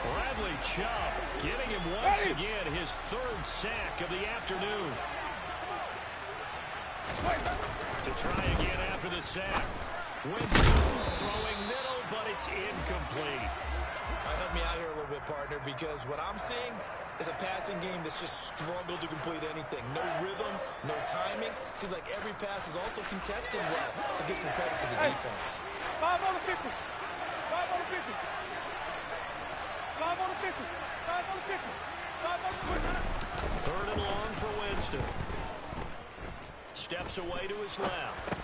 Bradley Chubb getting him once again his 3rd sack of the afternoon. To try again after the sack. Winston throwing middle, but it's incomplete. Help me out here a little bit, partner, because what I'm seeing is a passing game that's just struggled to complete anything. No rhythm, no timing. Seems like every pass is also contested well, so give some credit to the defense. 5 on the 50. 5 on the 50. 5 on the 50. 5 on the 50. 5 on the 50. 3rd and long for Winston. Steps away to his left.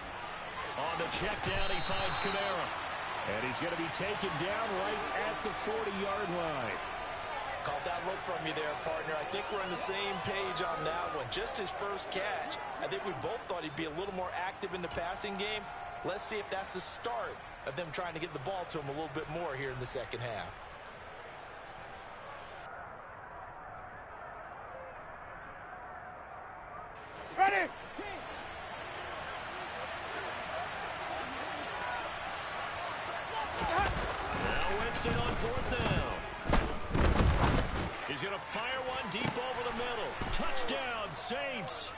On the check down, he finds Kamara. And he's going to be taken down right at the 40-yard line. Caught that look from you there, partner. I think we're on the same page on that one. Just his first catch. I think we both thought he'd be a little more active in the passing game. Let's see if that's the start of them trying to get the ball to him a little bit more here in the second half. Ready! Now Winston on 4th down. He's going to fire one deep over the middle. Touchdown, Saints.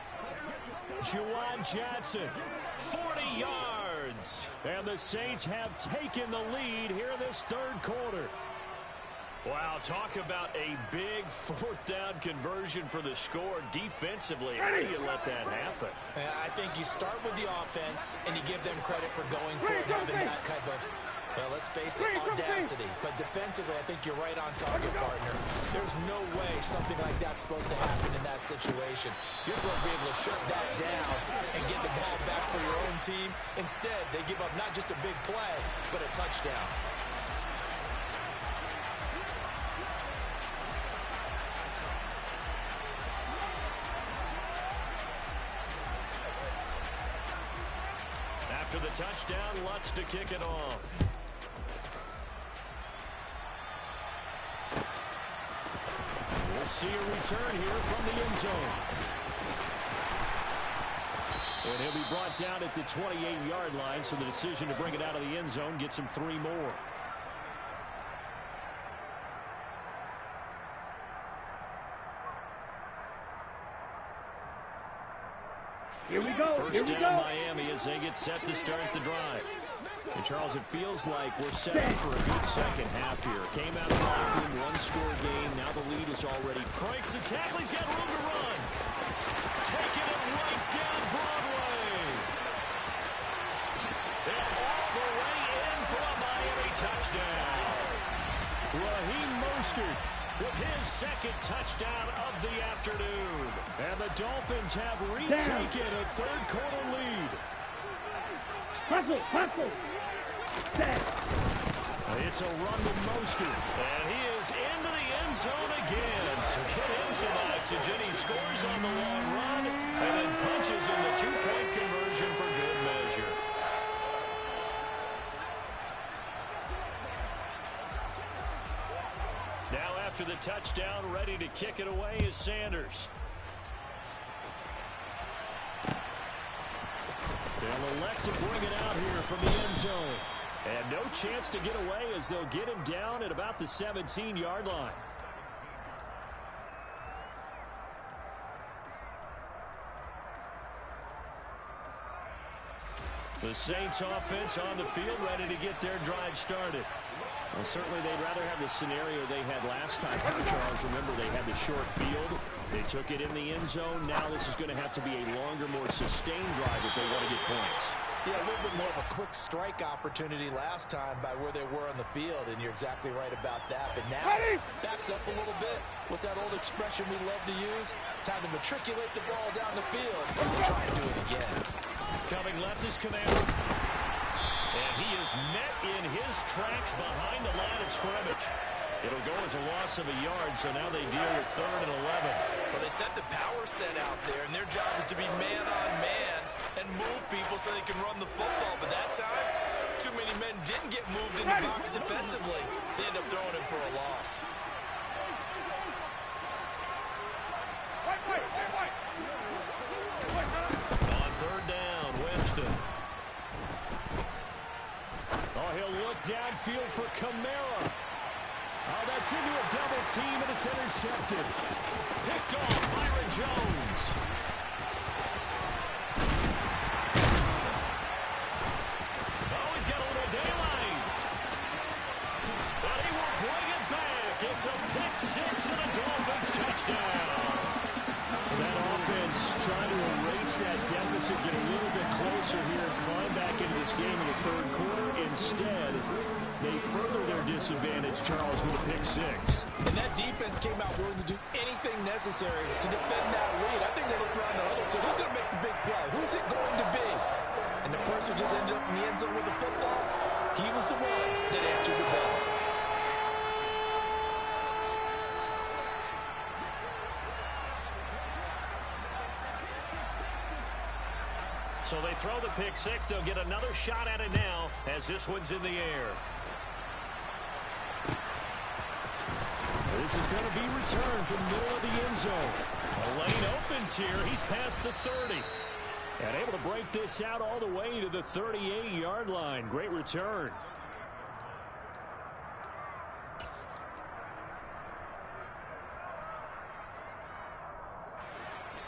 Juwan Johnson, 40 yards. And the Saints have taken the lead here in this 3rd quarter. Wow, talk about a big 4th down conversion for the score defensively. How do you let that happen? I think you start with the offense and you give them credit for going for it, having that kind of, well, let's face it, audacity. But defensively, I think you're right on target, partner. There's no way something like that's supposed to happen in that situation. You're supposed to be able to shut that down and get the ball back for your own team. Instead, they give up not just a big play, but a touchdown. After the touchdown, Lutz to kick it off. We'll see a return here from the end zone. And he'll be brought down at the 28-yard line, so the decision to bring it out of the end zone gets him 3 more. Here we go. First down, Miami, as they get set to start the drive. And Charles, it feels like we're set up for a good second half here. Came out of the locker room, 1-score game. Now the lead is already. Breaks the tackle. He's got room to run. Taking it right down Broadway. And all the way in for a Miami touchdown. Mostert with his second touchdown of the afternoon. And the Dolphins have retaken a third-quarter lead. Hustle. It's a run with Mostert, and he is into the end zone again. So get him some oxygen. He scores on the long run and then punches in the two-point conversion for good measure. Now after the touchdown, ready to kick it away is Sanders. They'll elect to bring it out here from the end zone. And no chance to get away as they'll get him down at about the 17-yard line. The Saints offense on the field ready to get their drive started. Well, certainly they'd rather have the scenario they had last time, Charles. Remember, they had the short field. They took it in the end zone. Now this is going to have to be a longer, more sustained drive if they want to get points. Yeah, a little bit more of a quick strike opportunity last time by where they were on the field, and you're exactly right about that. But now, backed up a little bit. What's that old expression we love to use? Time to matriculate the ball down the field. We'll try and do it again. Coming left is Kamara. And he is met in his tracks behind the line of scrimmage. It'll go as a loss of a yard, so now they deal with 3rd and 11. Well, they set the power set out there, and their job is to be man-on-man and move people so they can run the football. But that time, too many men didn't get moved in the box defensively. They end up throwing him for a loss. On 3rd down, Winston. Oh, he'll look downfield for Kamara. Oh, that's into a double team, and it's intercepted. Picked off Byron Jones. Oh, he's got a little daylight. But he will bring it back. It's a pick six and a Dolphins touchdown. That offense trying to erase that deficit, get a little bit closer here, and climb back into this game in the 3rd quarter. Instead, they further their disadvantage, Charles, with a pick six. And that defense came out willing to do anything necessary to defend that lead. I think they looked around the huddle and said, who's going to make the big play? Who's it going to be? And the person just ended up in the end zone with the football. He was the one that answered the bell. So they throw the pick six. They'll get another shot at it now as this one's in the air. This is going to be returned from the middle of the end zone. A lane opens here. He's past the 30. And able to break this out all the way to the 38-yard line. Great return.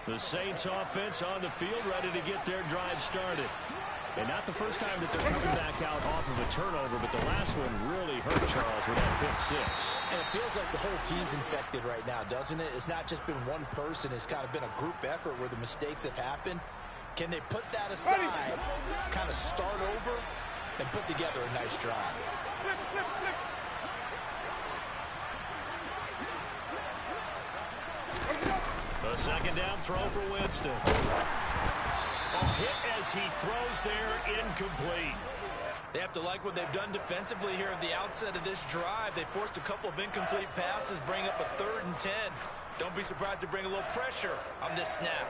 The Saints offense on the field ready to get their drive started. And not the first time that they're coming back out off of a turnover, but the last one really hurt Charles with that pick six. And it feels like the whole team's infected right now, doesn't it? It's not just been one person. It's kind of been a group effort where the mistakes have happened. Can they put that aside, kind of start over, and put together a nice drive? A second down throw for Winston. A hit as he throws there, incomplete. They have to like what they've done defensively here at the outset of this drive. They forced a couple of incomplete passes, bring up a 3rd and 10. Don't be surprised to bring a little pressure on this snap.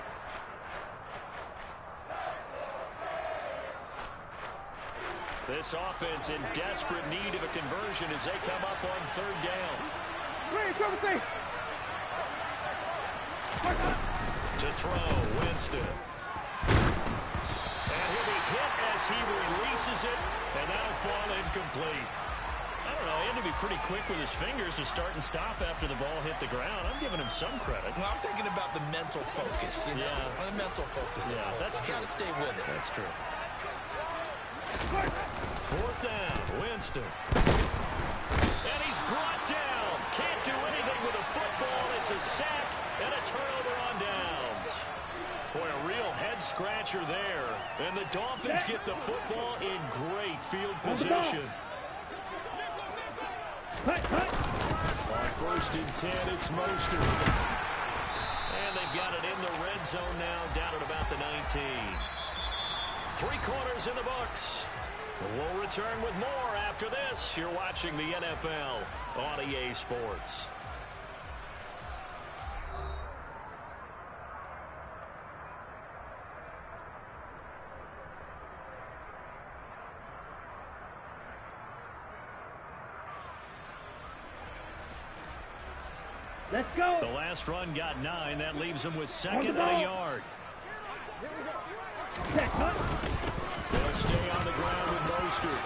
This offense in desperate need of a conversion as they come up on 3rd down. To throw, Winston. And he'll be hit as he releases it, and that'll fall incomplete. I don't know, he had to be pretty quick with his fingers to start and stop after the ball hit the ground. I'm giving him some credit. Well, I'm thinking about the mental focus, you know? Yeah. The mental focus. Yeah, that's true. Got to stay with it. That's true. 4th down, Winston. And he's brought down. Can't do anything with a football. It's a sack and a turnover on downs. Boy, a real head-scratcher there. And the Dolphins get the football in great field position. On 1st and 10. It's Mostert. And they've got it in the red zone now, down at about the 19. 3 quarters in the books. We'll return with more after this. You're watching the NFL on EA Sports. Let's go. The last run got 9. That leaves him with 2nd and a yard. They'll stay on the ground with Mostert.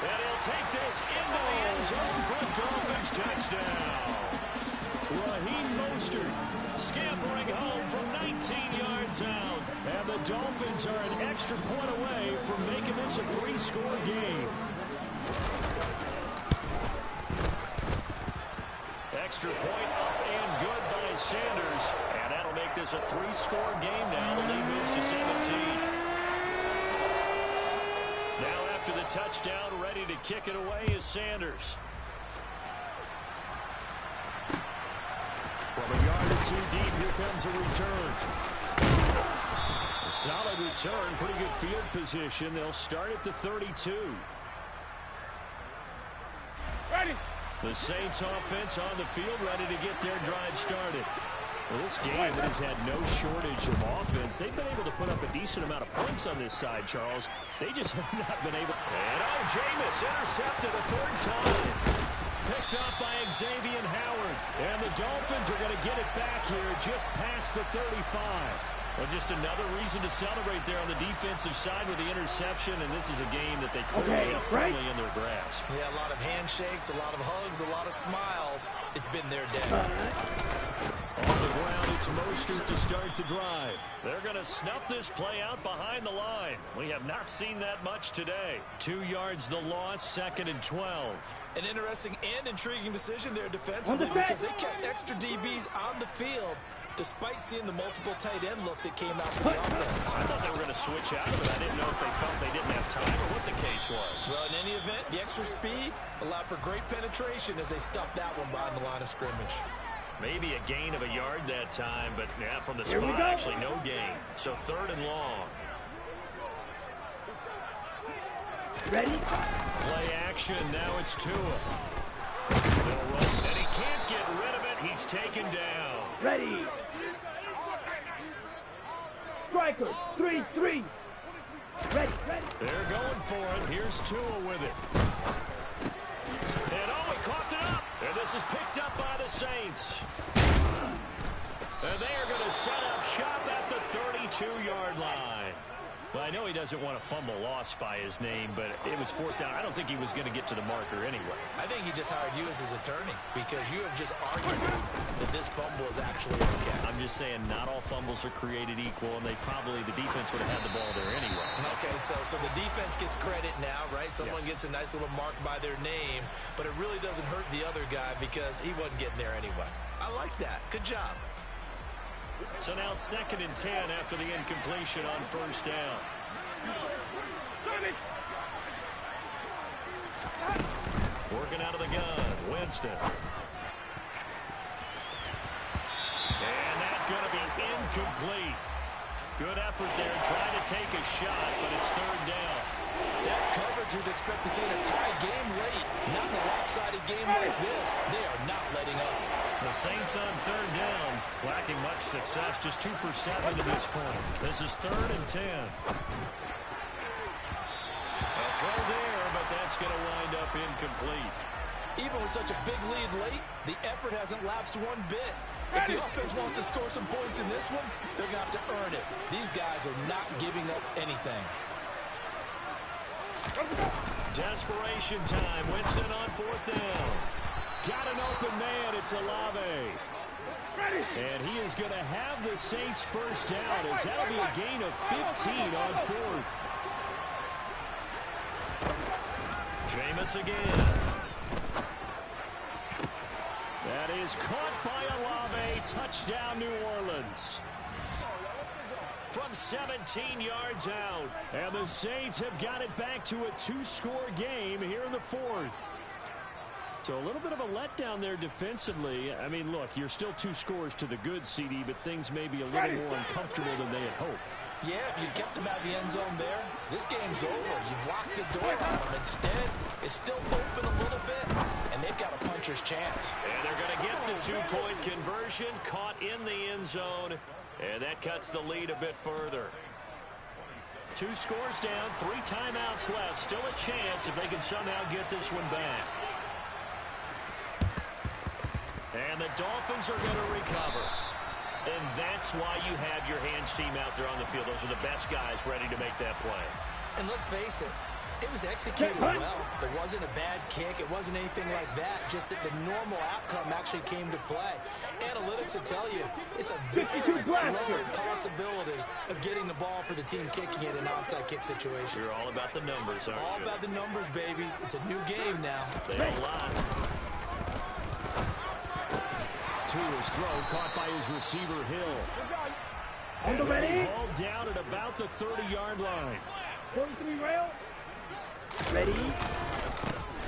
And he'll take this into the end zone for a Dolphins touchdown. Raheem Mostert scampering home from 19 yards out. And the Dolphins are an extra point away from making this a 3-score game. Extra point up and good by Sanders. And that'll make this a 3-score game now. The lead moves to 17. Now after the touchdown, ready to kick it away is Sanders. From a yard or 2 deep, here comes a return. A solid return, pretty good field position. They'll start at the 32. Ready. The Saints offense on the field, ready to get their drive started. Well, this game has had no shortage of offense. They've been able to put up a decent amount of points on this side, Charles. They just have not been able. And Jameis intercepted a 3rd time. Picked up by Xavier Howard. And the Dolphins are going to get it back here just past the 35. Well, just another reason to celebrate there on the defensive side with the interception, and this is a game that they clearly have firmly in their grasp. Yeah, a lot of handshakes, a lot of hugs, a lot of smiles. It's been their day. On the ground, it's Mostert to start the drive. They're going to snuff this play out behind the line. We have not seen that much today. 2 yards the loss, 2nd and 12. An interesting and intriguing decision there defensively because they kept extra DBs on the field despite seeing the multiple tight end look that came out for the offense. I thought they were going to switch out of it. I didn't know if they felt they didn't have time or what the case was. Well, in any event, the extra speed allowed for great penetration as they stuffed that one behind the line of scrimmage. Maybe a gain of a yard that time, but yeah, from the spot, actually no gain. So 3rd and long. Ready? Play action. Now it's Tua. They'll run, and he can't get rid of it. He's taken down. Ready. Striker, 3-3. Ready. They're going for it. Here's Tua with it. And he caught it up. And this is picked up by the Saints. And they are going to set up shop at the 32-yard line. Well, I know he doesn't want to fumble loss by his name, but it was 4th down. I don't think he was going to get to the marker anyway. I think he just hired you as his attorney because you have just argued that this fumble is actually okay. I'm just saying not all fumbles are created equal, and the defense would have had the ball there anyway. Okay, so the defense gets credit now, right? Someone gets a nice little mark by their name, but it really doesn't hurt the other guy because he wasn't getting there anyway. I like that. Good job. So now 2nd and 10 after the incompletion on 1st down. Working out of the gun, Winston. And that's going to be incomplete. Good effort there, trying to take a shot, but it's 3rd down. That's coverage you'd expect to see in a tie game late. Not in a lopsided game like this. They are not letting up. The Saints on 3rd down, lacking much success, just 2 for 7 to this point. This is 3rd and 10. A throw there, but that's going to wind up incomplete. Even with such a big lead late, the effort hasn't lapsed one bit. If the offense wants to score some points in this one, they're going to have to earn it. These guys are not giving up anything. Desperation time. Winston on 4th down. Got an open man. It's Olave. And he is going to have the Saints 1st down as that'll be a gain of 15 on 4th. Jameis again. That is caught by Olave. Touchdown, New Orleans. From 17 yards out. And the Saints have got it back to a 2-score game here in the 4th. So a little bit of a letdown there defensively. I mean, look, you're still 2 scores to the good, CD, but things may be a little more uncomfortable than they had hoped. Yeah, if you kept them out of the end zone there, this game's over. You've locked the door on them. Instead, it's still open a little bit, and they've got a puncher's chance. And they're going to get the 2-point conversion, caught in the end zone, and that cuts the lead a bit further. 2 scores down, 3 timeouts left. Still a chance if they can somehow get this one back. And the Dolphins are going to recover. And that's why you have your hands team out there on the field. Those are the best guys ready to make that play. And let's face it, it was executed well. There wasn't a bad kick. It wasn't anything like that. Just that the normal outcome actually came to play. Analytics will tell you it's a very low possibility of getting the ball for the team kicking it in an onside kick situation. You're all about the numbers, aren't you? All about the numbers, baby. It's a new game now. They have a lot. Tua's throw caught by his receiver, Hill. On the ready. Ball down at about the 30-yard line. 43 rail. Ready.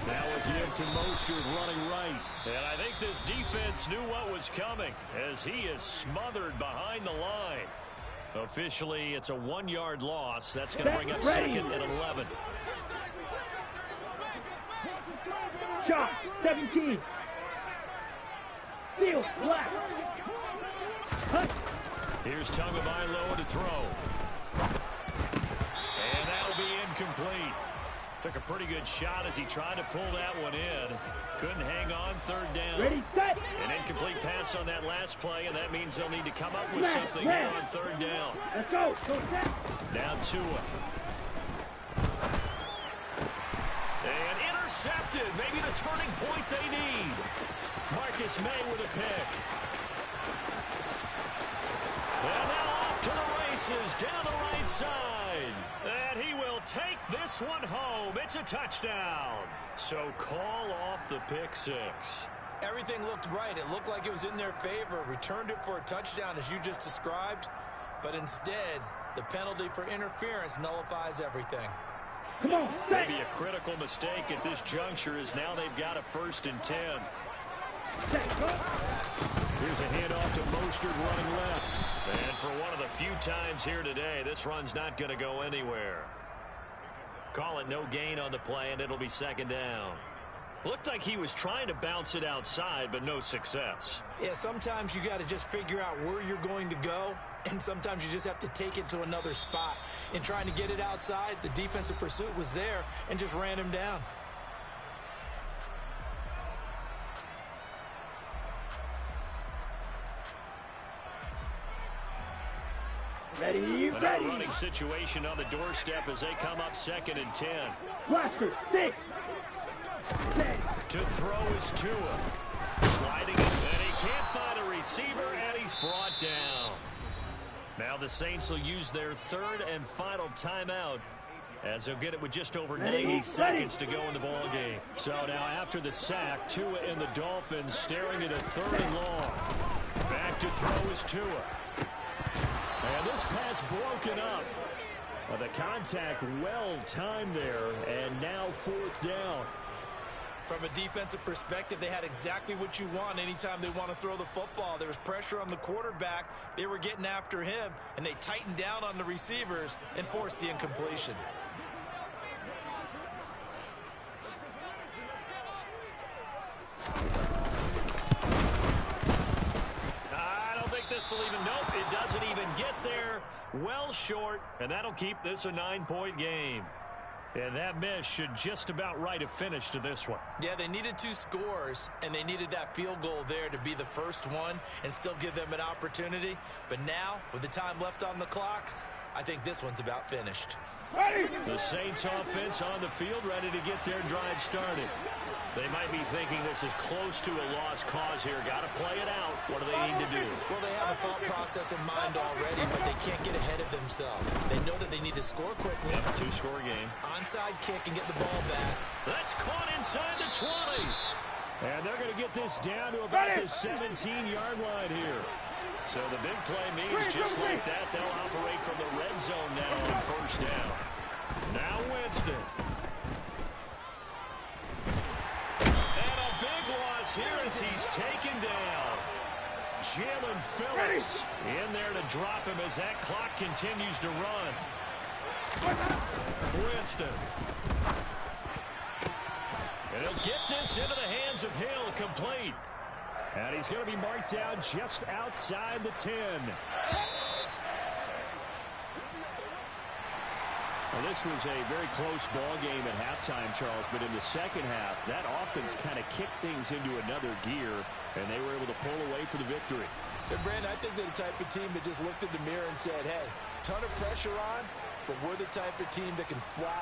Now a give to Mostert running right. And I think this defense knew what was coming as he is smothered behind the line. Officially, it's a 1-yard loss. That's going to bring up second and 11. Shot. 17. Field left. Here's Tagovailoa to throw. And that'll be incomplete. Took a pretty good shot as he tried to pull that one in. Couldn't hang on, 3rd down. Ready, set. An incomplete pass on that last play, and that means they'll need to come up with something here on 3rd down. Let's go. Go set. Now Tua. And intercepted. Maybe the turning point they need. Marcus May with a pick. And now off to the races down the right side. And he will take this one home. It's a touchdown. So call off the pick 6. Everything looked right. It looked like it was in their favor. Returned it for a touchdown, as you just described. But instead, the penalty for interference nullifies everything. Come on, set. Maybe a critical mistake at this juncture is now they've got a 1st and 10. Here's a handoff to Mostert running left. And for one of the few times here today, this run's not going to go anywhere. Call it no gain on the play, and it'll be 2nd down. Looked like he was trying to bounce it outside, but no success. Yeah, sometimes you got to just figure out where you're going to go, and sometimes you just have to take it to another spot. In trying to get it outside, the defensive pursuit was there and just ran him down. Ready, Another running situation on the doorstep as they come up 2nd and 10. Blaster, 6. To throw is Tua. Sliding it, and he can't find a receiver, and he's brought down. Now the Saints will use their 3rd and final timeout as they'll get it with just over 90 seconds to go in the ball game. So now after the sack, Tua and the Dolphins staring at a 3rd and long. Back to throw is Tua. And this pass broken up. The contact well timed there, and now 4th down. From a defensive perspective, they had exactly what you want anytime they want to throw the football. There was pressure on the quarterback. They were getting after him, and they tightened down on the receivers and forced the incompletion. I don't think this will even, nope, it doesn't even get there. Well short, and that'll keep this a 9-point game. And that miss should just about write a finish to this one. Yeah, they needed 2 scores, and they needed that field goal there to be the first one and still give them an opportunity. But now, with the time left on the clock, I think this one's about finished. Ready. The Saints offense on the field ready to get their drive started. They might be thinking this is close to a lost cause here. Got to play it out. What do they need to do? Well, they have a thought process in mind already, but they can't get ahead of themselves. They know that they need to score quickly. Yep, 2-score game. Onside kick and get the ball back. That's caught inside the 20. And they're going to get this down to about the 17-yard line here. So the big play means just like that, they'll operate from the red zone now on 1st down. Now Winston. And a as he's taken down. Jalen Phillips in there to drop him as that clock continues to run. Winston. And he'll get this into the hands of Hill, complete. And he's going to be marked down just outside the 10. Well, this was a very close ball game at halftime, Charles, but in the second half, that offense kind of kicked things into another gear, and they were able to pull away for the victory. And Brandon, I think they're the type of team that just looked in the mirror and said, hey, ton of pressure on, but we're the type of team that can flat